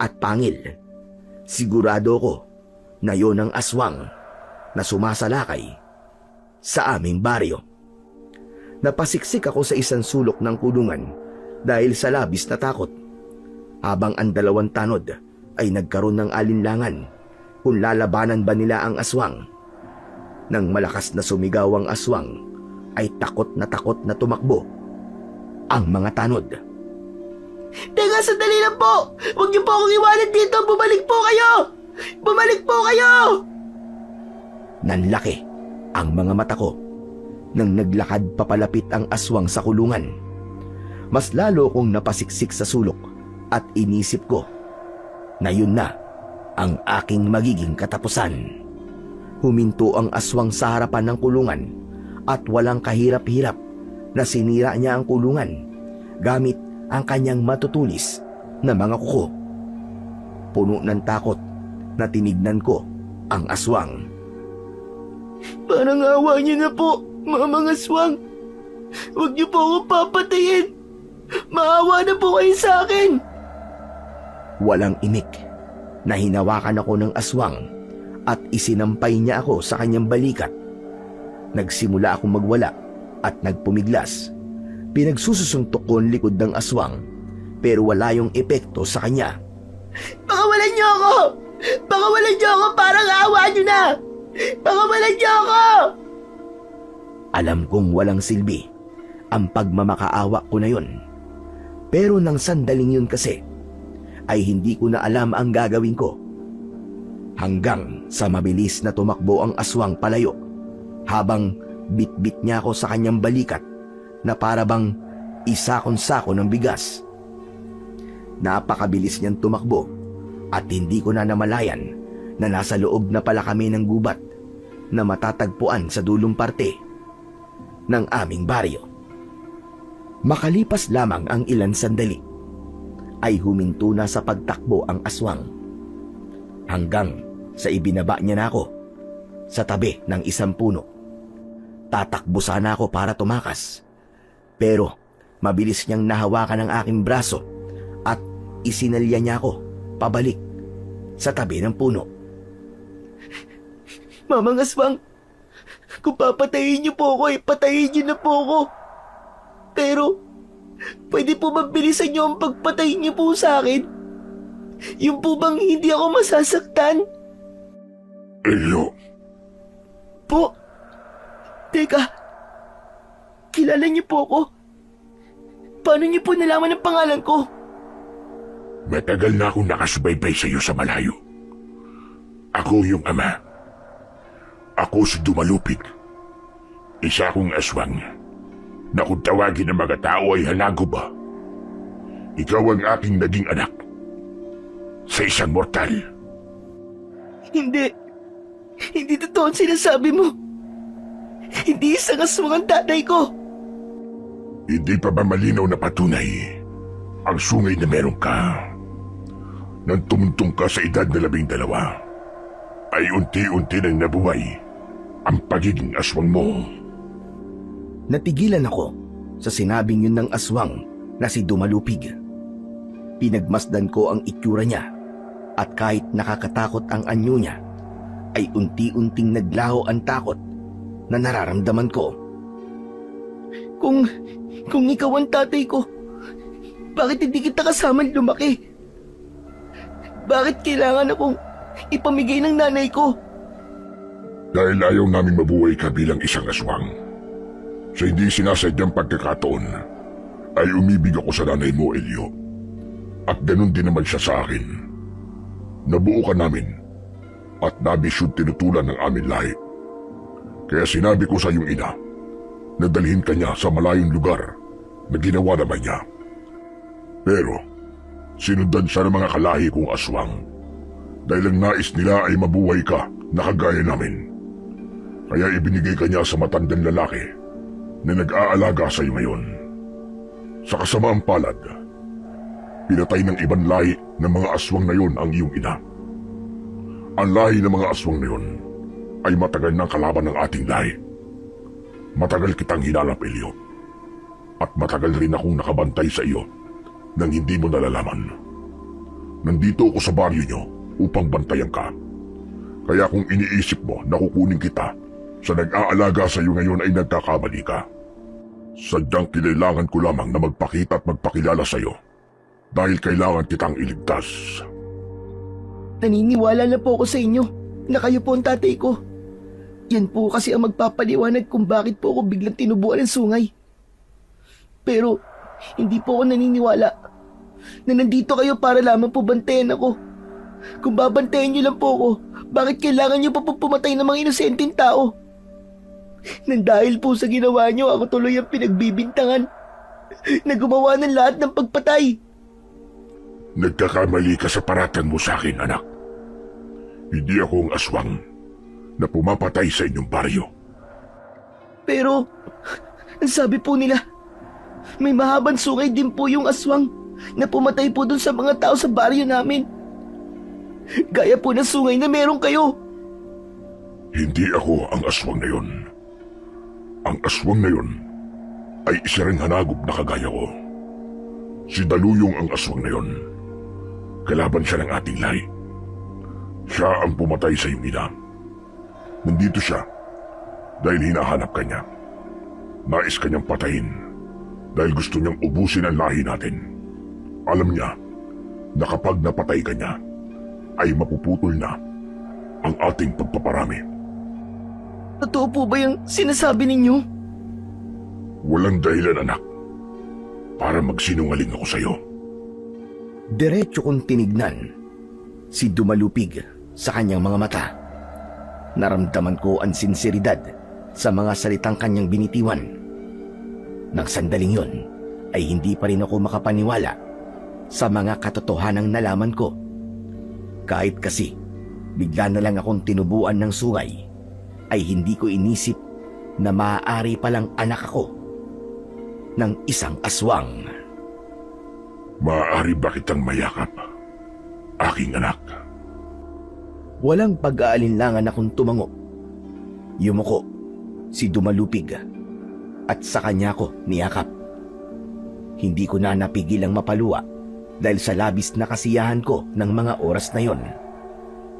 at pangil. Sigurado ko na yon ang aswang na sumasalakay sa aming baryo. Napasiksik ako sa 1 sulok ng kulungan dahil sa labis na takot, habang ang 2 tanod ay nagkaroon ng alinlangan kung lalabanan ba nila ang aswang. Nang malakas na sumigaw ang aswang, ay takot na tumakbo ang mga tanod. Teka, sandali lang po! Huwag niyo po akong iwanan dito! Bumalik po kayo! Bumalik po kayo! Nanlaki ang mga mata ko nang naglakad papalapit ang aswang sa kulungan. Mas lalo kong napasiksik sa sulok at inisip ko na yun na ang aking magiging katapusan. Huminto ang aswang sa harapan ng kulungan at walang kahirap-hirap na sinira niya ang kulungan gamit ang kanyang matutulis na mga kuko. Puno ng takot na tinignan ko ang aswang. Parang awa niyo na po, mga aswang. Huwag niyo po ako papatayin. Maawa na po kayo sa akin. Walang imik na hinawakan ako ng aswang at isinampay niya ako sa kanyang balikat. Nagsimula akong magwala at nagpumiglas. Pinagsususuntok ko ang likod ng aswang pero wala yung epekto sa kanya. Pakawalan niyo ako! Pakawalan niyo ako! Parang awa niyo na! Pakawalan niyo ako! Alam kong walang silbi ang pagmamakaawa ko na yun. Pero nang sandaling yun kasi, ay hindi ko na alam ang gagawin ko. Hanggang sa mabilis na tumakbo ang aswang palayo, habang bitbit niya ako sa kanyang balikat na para bang isakon-sako ng bigas. Napakabilis niyang tumakbo at hindi ko na namalayan na nasa loob na pala kami ng gubat na matatagpuan sa dulong parte ng aming baryo. Makalipas lamang ang ilan sandali, ay huminto na sa pagtakbo ang aswang. Hanggang sa ibinaba niya na ako sa tabi ng 1 puno. Tatakbo sana ako para tumakas, pero mabilis niyang nahawakan ang aking braso at isinalya niya ako pabalik sa tabi ng puno. Mamang aswang, kung papatayin niyo po ako, patayin niyo na po ako. Pero, pwede po mabilisan niyo ang pagpatay niyo po sa akin? Yung po bang hindi ako masasaktan? Elio, Po? Teka, kilala niyo po ako? Paano niyo po nalaman ang pangalan ko? matagal na akong nakasubaybay sa iyo sa malayo. Ako yung ama. Ako si Dumalupig. Isa akong aswang na kung tawagin ng mga tao ay halagoba. Ikaw ang aking naging anak sa isang mortal. Hindi. Hindi totoo ang sinasabi mo. Hindi isang aswang ang tatay ko. Hindi pa ba malinaw na patunay ang sungay na meron ka? Nang tumuntong ka sa edad na 12, ay unti-unti nang nabuhay ang pagiging aswang mo. Natigilan ako sa sinabing yun ng aswang na si Dumalupig. Pinagmasdan ko ang itsura niya at kahit nakakatakot ang anyo niya, ay unti-unting naglaho ang takot na nararamdaman ko. Kung ikaw ang tatay ko, bakit hindi kita kasamang lumaki? Bakit kailangan akong ipamigay ng nanay ko? Dahil ayaw namin mabuhay ka bilang isang aswang. Sa hindi sinasadyang pagkakataon, ay umibig ako sa nanay mo, Elio. At ganun din naman siya sa akin. Nabuo ka namin at nabisyod tinutulan ng aming lahi. Kaya sinabi ko sa iyong ina na dalhin ka niya sa malayong lugar na ginawa naman niya. Pero sinundan siya ng mga kalahi kong aswang dahil ang nais nila ay mabuhay ka na kagaya namin. Kaya ibinigay ka niya sa matandang lalaki na nag-aalaga sa iyo ngayon. Sa kasamaang palad, pinatay ng ibang lahi ng mga aswang na yon ang iyong ina. Ang lahi ng mga aswang na yon ay matagal ng kalaban ng ating lahi. Matagal kitang hinanap, Elio. At matagal rin akong nakabantay sa iyo nang hindi mo nalalaman. Nandito ako sa baryo niyo upang bantayan ka. Kaya kung iniisip mo na kukunin kita sa nag-aalaga sa iyo ngayon ay nagkakamali ka. Sadyang kailangan ko lamang na magpakita at magpakilala sa iyo dahil kailangan kitang iligtas. Naniniwala na po ako sa inyo na kayo po ang tatay ko. Yan po kasi ang magpapaliwanag kung bakit po ako biglang tinubuan ng sungay. Pero hindi po ako naniniwala na nandito kayo para lamang po bantayan ako. Kung babantayan niyo lang po ako, bakit kailangan niyo pa po pumatay ng mga inosenteng tao? Nang dahil po sa ginawa niyo, ako tuloy ang pinagbibintangan na gumawa ng lahat ng pagpatay. Nagkakamali ka sa paratan mo sa akin, anak. Hindi ako ang aswang na pumapatay sa inyong baryo. Pero, ang sabi po nila, may mahabang sungay din po yung aswang na pumatay po dun sa mga tao sa baryo namin. Gaya po ng sungay na meron kayo. Hindi ako ang aswang na yon. Ang aswang na yon ay isa ring hanagop na kagaya ko. Si Daluyong ang aswang na yon. Kalaban siya ng ating lahi. Siya ang pumatay sa iyong ina. Nandito siya dahil hinahanap ka niya. Nais kanyang patayin dahil gusto niyang ubusin ang lahi natin. Alam niya na kapag napatay ka niya, ay mapuputol na ang ating pagpaparami. Totoo po ba yung sinasabi ninyo? Walang dahilan, anak, para magsinungaling ako sa iyo. Diretso kong tinignan si Dumalupig sa kanyang mga mata. Naramdaman ko ang sinseridad sa mga salitang kanyang binitiwan. Nang sandaling yon ay hindi pa rin ako makapaniwala sa mga katotohanang nalaman ko. Kahit kasi bigla na lang akong tinubuan ng sungay, ay hindi ko inisip na maaari palang anak ako ng isang aswang. Maaari ba kitang mayakap, aking anak? Walang pag-aalinlangan akong tumango. Yumuko si Dumalupig at sa kanya ko niyakap. Hindi ko na napigil ang mapaluwa dahil sa labis na kasiyahan ko ng mga oras na yon.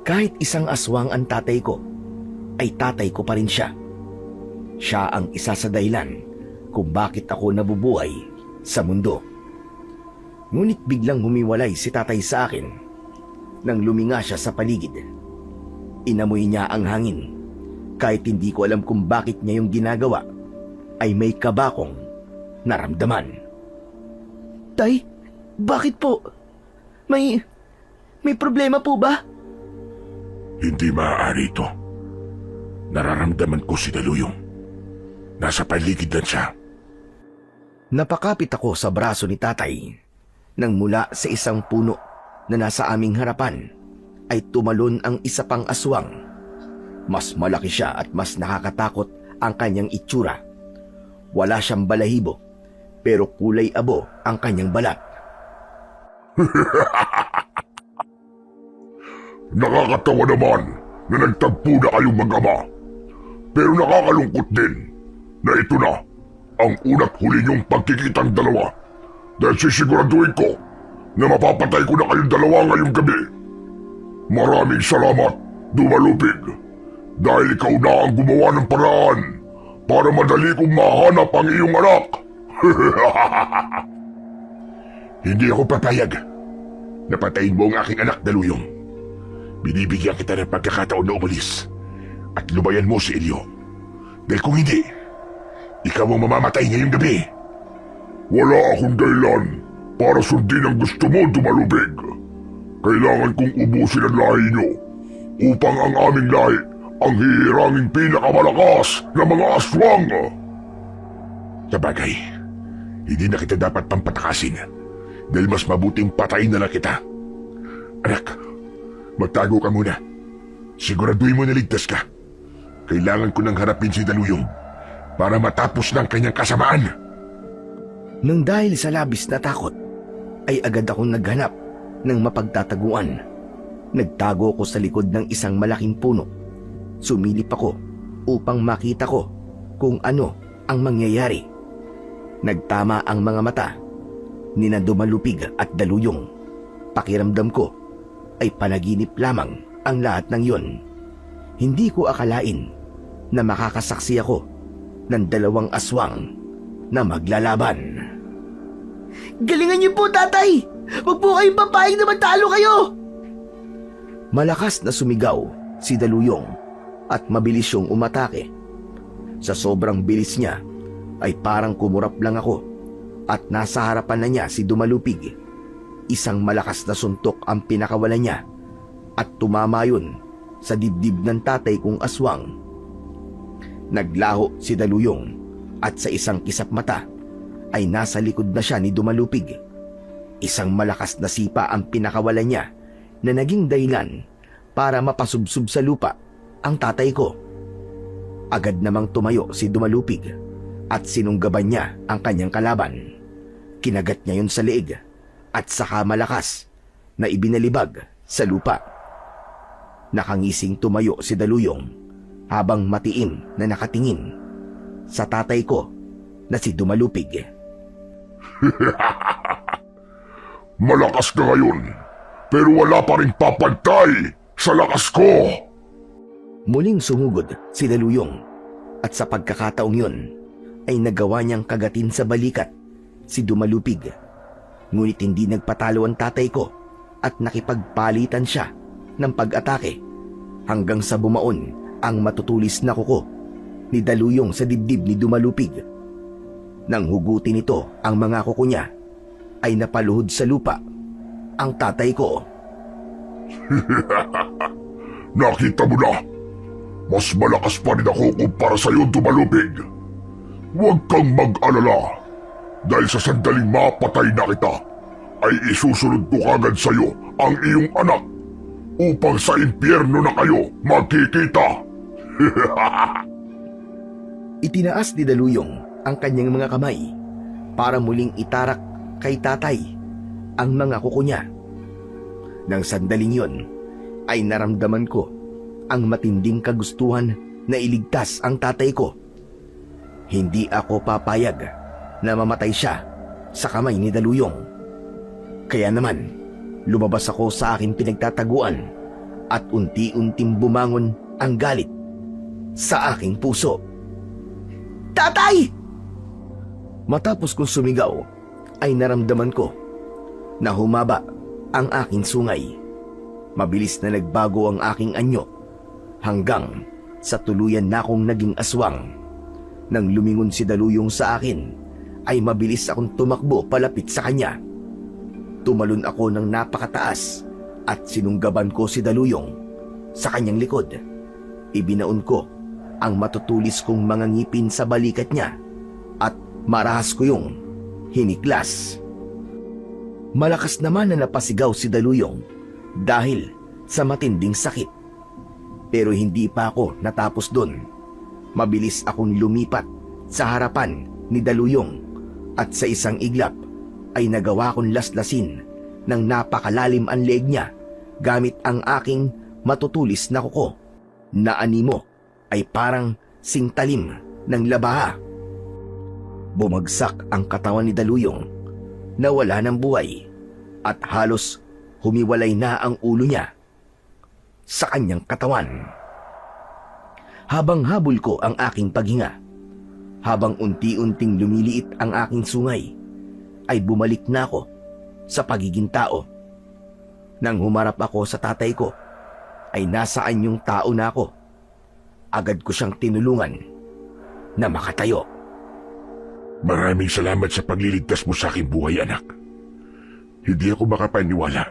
Kahit isang aswang ang tatay ko, ay tatay ko pa rin siya. Siya ang isa sa dahilan kung bakit ako nabubuhay sa mundo. Ngunit biglang humiwalay si tatay sa akin nang luminga siya sa paligid. Inamoy niya ang hangin. Kahit hindi ko alam kung bakit niya yung ginagawa, ay may kabakong naramdaman. Tay, bakit po? May problema po ba? Hindi maaari ito. Nararamdaman ko si Daluyong. Nasa paligid na siya. Napakapit ako sa braso ni tatay nang mula sa isang puno na nasa aming harapan ay tumalon ang isa pang aswang. Mas malaki siya at mas nakakatakot ang kanyang itsura. Wala siyang balahibo pero kulay abo ang kanyang balat. Nakakatawa naman na nagtagpo na kayong mag-ama. Pero nakakalungkot din na ito na ang una't huli niyong pagkikitang dalawa dahil sisiguraduhin ko na mapapatay ko na kayong dalawa ngayong gabi. Maraming salamat, Dumalupig, dahil ikaw na ang gumawa ng paraan para madali kong mahanap ang iyong anak. Hindi ako papayag. Napatayin mo ang aking anak, Daluyong. Binibigyan kita ng pagkakataon na umalis at lubayan mo si Elio. Dahil kung hindi, ikaw ang mamamatay ngayong gabi. Wala akong dahilan para sundin ang gusto mo, Dumalupig. Kailangan kong ubusin ang lahi nyo upang ang aming lahi ang hihiranging pinakamalakas na mga aswang. Sabagay, hindi na kita dapat pampatakasin dahil mas mabuting patayin na lang kita. Anak, magtago ka muna. Siguraduhin mo na ligtas ka. Kailangan ko nang harapin si Daluyong para matapos ng kanyang kasamaan. Nang dahil sa labis na takot, ay agad akong naghanap ng mapagtataguan. Nagtago ko sa likod ng isang malaking puno. Sumilip ako upang makita ko kung ano ang mangyayari. Nagtama ang mga mata ni na Dumalupig at Daluyong. Pakiramdam ko ay panaginip lamang ang lahat ng yon. Hindi ko akalain na makakasaksi ako ng dalawang aswang na maglalaban. Galingan niyo po, tatay! Huwag po kayong papayag na magtalo kayo! Malakas na sumigaw si Daluyong at mabilis siyang umatake. Sa sobrang bilis niya ay parang kumurap lang ako at nasa harapan na niya si Dumalupig. Isang malakas na suntok ang pinakawalan niya at tumama yun sa dibdib ng tatay kong aswang. Naglaho si Daluyong at sa isang kisap mata ay nasa likod na siya ni Dumalupig. Isang malakas na sipa ang pinakawalan niya na naging dahilan para mapasubsob sa lupa ang tatay ko. Agad namang tumayo si Dumalupig at sinunggaban niya ang kanyang kalaban. Kinagat niya yun sa leeg at saka malakas na ibinalibag sa lupa. Nakangising tumayo si Daluyong habang matiim na nakatingin sa tatay ko na si Dumalupig. Malakas ka ngayon, pero wala pa rin papantay sa lakas ko. Muling sumugod si Daluyong at sa pagkakataong yun ay nagawa niyang kagatin sa balikat si Dumalupig. Ngunit hindi nagpatalo ang tatay ko at nakipagpalitan siya ng pag-atake hanggang sa bumaon ang matutulis na kuko ni Daluyong sa dibdib ni Dumalupig. Nang hugutin nito ang mga kuko niya ay napaluhod sa lupa ang tatay ko. Nakita mo na, mas malakas pa rin ako kumpara sa'yo, Dumalupig. Huwag kang mag-alala, dahil sa sandaling mapatay na kita, ay isusunod ko kagad sa'yo ang iyong anak upang sa impyerno na kayo magkikita. Itinaas ni Daluyong ang kanyang mga kamay para muling itarak kay tatay ang mga kuko niya. Nang sandaling yon ay naramdaman ko ang matinding kagustuhan na iligtas ang tatay ko. Hindi ako papayag na mamatay siya sa kamay ni Daluyong. Kaya naman, lumabas ako sa aking pinagtataguan at unti-unting bumangon ang galit sa aking puso. Tatay! Matapos kong sumigaw, ay naramdaman ko na humaba ang aking sungay. Mabilis na nagbago ang aking anyo hanggang sa tuluyan na akong naging aswang. Nang lumingon si Daluyong sa akin, ay mabilis akong tumakbo palapit sa kanya. Tumalon ako ng napakataas at sinunggaban ko si Daluyong sa kanyang likod. Ibinaon ko ang matutulis kong mga ngipin sa balikat niya at marahas ko yung hiniklas. Malakas naman na napasigaw si Daluyong dahil sa matinding sakit. Pero hindi pa ako natapos doon. Mabilis akong lumipat sa harapan ni Daluyong at sa isang iglap ay nagawa kong laslasin ng napakalalim ang leeg niya gamit ang aking matutulis na kuko na animo ay parang singtalim ng labaha. Bumagsak ang katawan ni Daluyong na wala ng buhay at halos humiwalay na ang ulo niya. sa kanyang katawan. Habang habol ko ang aking paghinga, habang unti-unting lumiliit ang aking sungay, ay bumalik na ako sa pagiging tao. Nang humarap ako sa tatay ko, ay nasaan yung tao na ako. Agad ko siyang tinulungan na makatayo. Maraming salamat sa pagliligtas mo sa aking buhay, anak. Hindi ako makapaniwala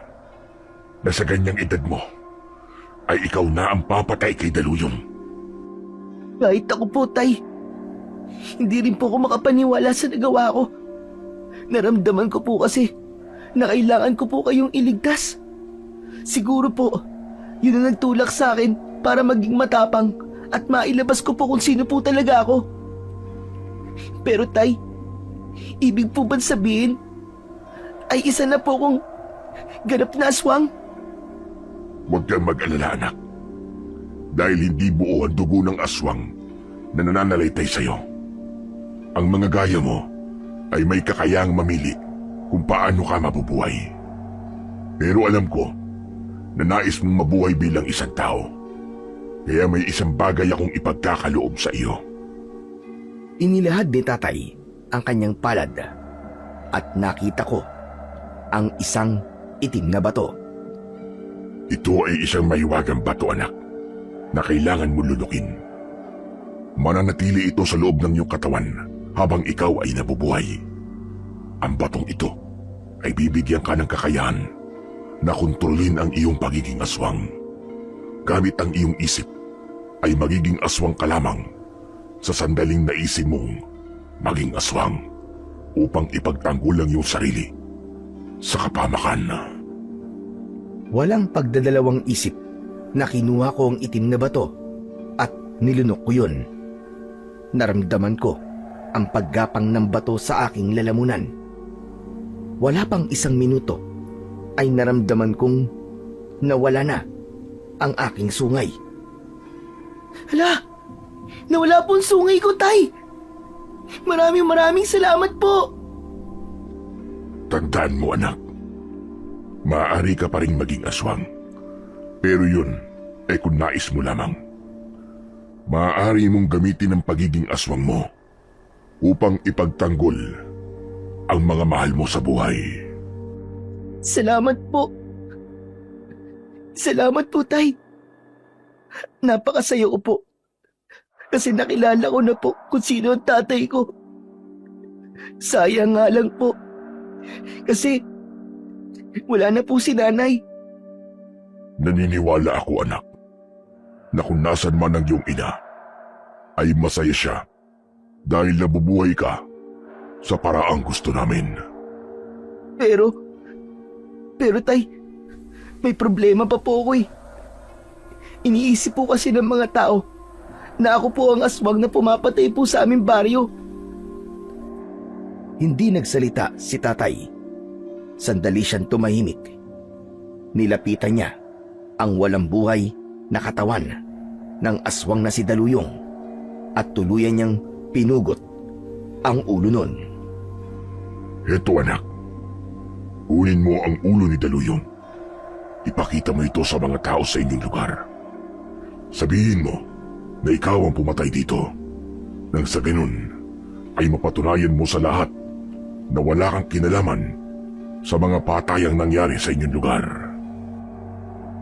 na sa ganyang edad mo ay ikaw na ang papatay kay Daluyong. Kahit ako po, Tay. Hindi rin po ako makapaniwala sa nagawa ko. Naramdaman ko po kasi na kailangan ko po kayong iligtas. Siguro po, yun ang nagtulak sa akin para maging matapang at mailabas ko po kung sino po talaga ako. Pero Tay, ibig po ba sabihin ay isa na po kong ganap na aswang? Huwag kang mag-alala, anak. Dahil hindi buo ang dugo ng aswang na nananalaytay sa'yo. Ang mga gaya mo ay may kakayang mamili kung paano ka mabubuhay. Pero alam ko na nais mong mabuhay bilang isang tao. Kaya may isang bagay akong ipagkakaloob sa iyo. Inilahad ni tatay ang kanyang palad at nakita ko ang isang itim na bato. Ito ay isang mahiwagang bato, anak, na kailangan mo lulukin. Mananatili ito sa loob ng iyong katawan habang ikaw ay nabubuhay. Ang batong ito ay bibigyan ka ng kakayahan na kontrolin ang iyong pagiging aswang. Gamit ang iyong isip ay magiging aswang ka lamang sa sandaling naisin mong maging aswang upang ipagtanggol ang iyong sarili sa kapamakan. Walang pagdadalawang isip na kinuha ko ang itim na bato at nilunok ko yun. Naramdaman ko ang paggapang ng bato sa aking lalamunan. Wala pang isang minuto ay naramdaman kong nawala na ang aking sungay. Hala! Nawala po ang sungay ko, Tay! Maraming salamat po! Tandaan mo, anak. Maaari ka pa rin maging aswang. Pero yun ay kung nais mo lamang. Maaari mong gamitin ang pagiging aswang mo upang ipagtanggol ang mga mahal mo sa buhay. Salamat po. Salamat po, Tay. Napakasaya ko po. Kasi nakilala ko na po kung sino ang tatay ko. Sayang nga lang po. Kasi wala na po si nanay. Naniniwala ako, anak, na kung nasan man ang iyong ina, ay masaya siya dahil nabubuhay ka sa paraang gusto namin. Pero Tay, may problema pa po ako eh. Iniisip po kasi ng mga tao na ako po ang aswang na pumapatay po sa aming baryo. Hindi nagsalita si tatay. Sandali siyang tumahimik. Nilapitan niya ang walang buhay na katawan ng aswang na si Daluyong at tuluyan niyang pinugot ang ulo nun. Heto, anak. Kunin mo ang ulo ni Daluyong. Ipakita mo ito sa mga tao sa inyong lugar. Sabihin mo na ikaw ang pumatay dito. Nang sa ganun ay mapatunayan mo sa lahat na wala kang kinalaman sa mga patayang nangyari sa inyong lugar.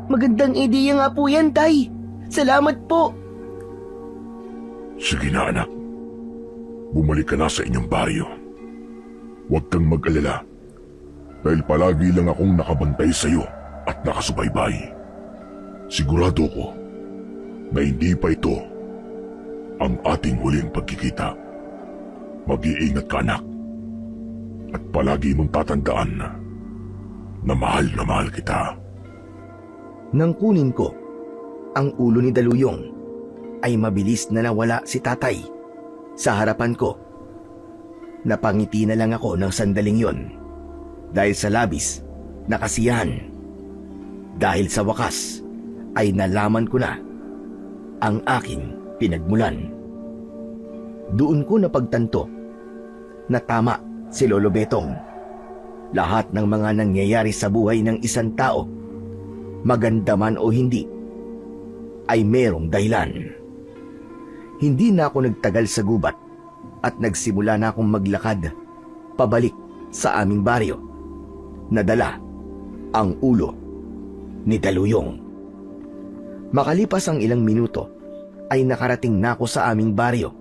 Magandang ideya nga po yan, Tay. Salamat po. Sige na, anak. Bumalik ka na sa inyong baryo. Huwag kang mag-alala dahil palagi lang akong nakabantay sa iyo at nakasubaybay. Sigurado ko na hindi pa ito ang ating huling pagkikita. Mag-iingat ka, anak. At palagi mong tatandaan na mahal kita. Nang kunin ko ang ulo ni Daluyong, ay mabilis na nawala si tatay sa harapan ko. Napangiti na lang ako ng sandaling yon dahil sa labis na kasiyahan. Dahil sa wakas ay nalaman ko na ang aking pinagmulan. Doon ko napagtanto na tama si Lolo Betong. Lahat ng mga nangyayari sa buhay ng isang tao, maganda man o hindi, ay merong dahilan. Hindi na ako nagtagal sa gubat at nagsimula na akong maglakad pabalik sa aming baryo. Nadala ang ulo ni Daluyong. Makalipas ang ilang minuto ay nakarating na ako sa aming baryo.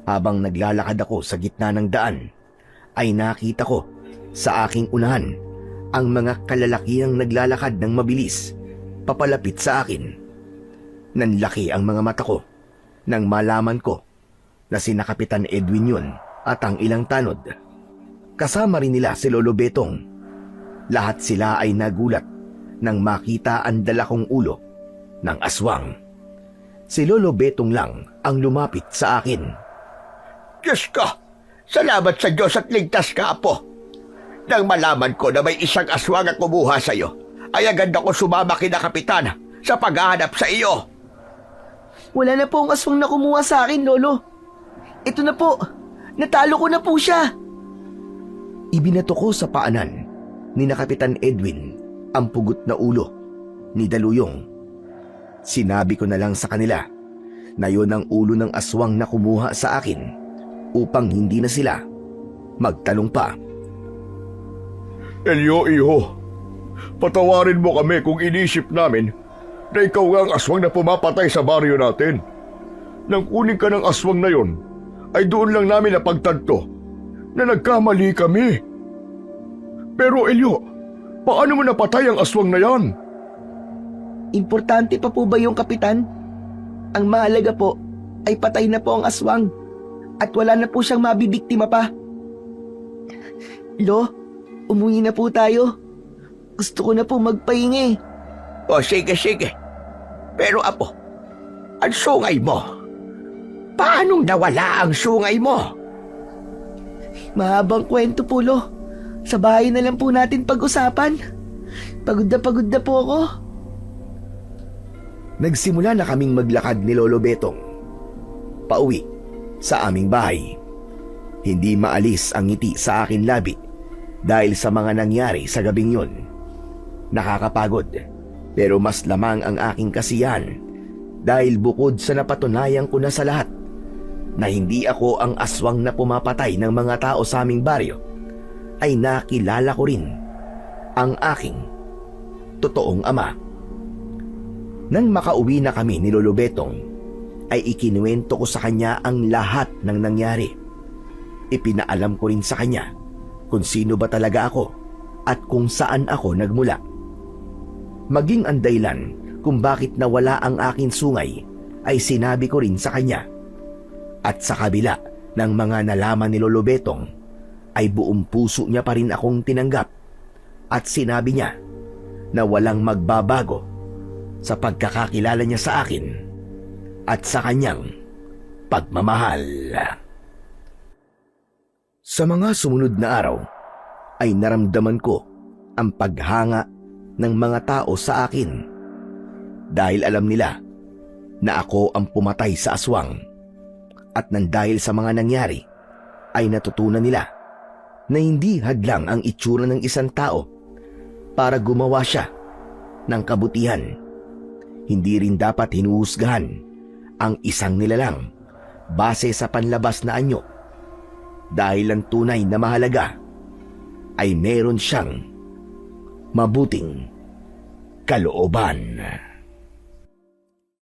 Habang naglalakad ako sa gitna ng daan, ay nakita ko sa aking unahan ang mga kalalakiang naglalakad ng mabilis papalapit sa akin. Nanlaki ang mga mata ko nang malaman ko na sina Kapitan Edwin yun at ang ilang tanod. Kasama rin nila si Lolo Betong. Lahat sila ay nagulat nang makita ang dalakong ulo ng aswang. Si Lolo Betong lang ang lumapit sa akin. Diyos ko, salamat sa Diyos at ligtas ka, Apo. Nang malaman ko na may isang aswang ang kumuha sa iyo, ay agad ako sumama kina Kapitan sa paghahanap sa iyo. Wala na po ang aswang na kumuha sa akin, Lolo. Ito na po. Natalo ko na po siya. Ibinato ko sa paanan ni na Kapitan Edwin ang pugot na ulo ni Daluyong. Sinabi ko na lang sa kanila na yun ang ulo ng aswang na kumuha sa akin upang hindi na sila magtanong pa. Elio, iho, patawarin mo kami kung inisip namin na ikaw nga ang aswang na pumapatay sa baryo natin. Nang kunin ka ng aswang na yon, ay doon lang namin napagtanto na nagkamali kami. Pero Elio, paano mo napatay ang aswang na yan? Importante pa po ba yung kapitan? Ang mahalaga po ay patay na po ang aswang at wala na po siyang mabibiktima pa. Lo, umuwi na po tayo. Gusto ko na po magpahinga. O sige. Pero Apo, ang sungay mo, paanong nawala ang sungay mo? Mahabang kwento po, Lo. Sa bahay na lang po natin pag-usapan. Pagod na po ako. Nagsimula na kaming maglakad ni Lolo Betong pauwi sa aming bahay. Hindi maalis ang ngiti sa akin labi dahil sa mga nangyari sa gabing yun. Nakakapagod, pero mas lamang ang aking kasiyahan dahil bukod sa napatunayan ko na sa lahat na hindi ako ang aswang na pumapatay ng mga tao sa aming baryo, ay nakilala ko rin ang aking totoong ama. Nang makauwi na kami ni Lolo Betong, ay ikinuwento ko sa kanya ang lahat ng nangyari. Ipinaalam ko rin sa kanya kung sino ba talaga ako at kung saan ako nagmula. Maging ang dahilan kung bakit nawala ang aking sungay ay sinabi ko rin sa kanya. At sa kabila ng mga nalaman ni Lolo Betong, ay buong puso niya pa rin akong tinanggap at sinabi niya na walang magbabago sa pagkakakilala niya sa akin at sa kanyang pagmamahal. Sa mga sumunod na araw ay naramdaman ko ang paghanga ng mga tao sa akin dahil alam nila na ako ang pumatay sa aswang, at nang dahil sa mga nangyari ay natutunan nila na hindi hadlang ang itsura ng isang tao para gumawa siya ng kabutihan. Hindi rin dapat hinuhusgahan ang isang nilalang base sa panlabas na anyo, dahil ang tunay na mahalaga ay meron siyang mabuting kalooban.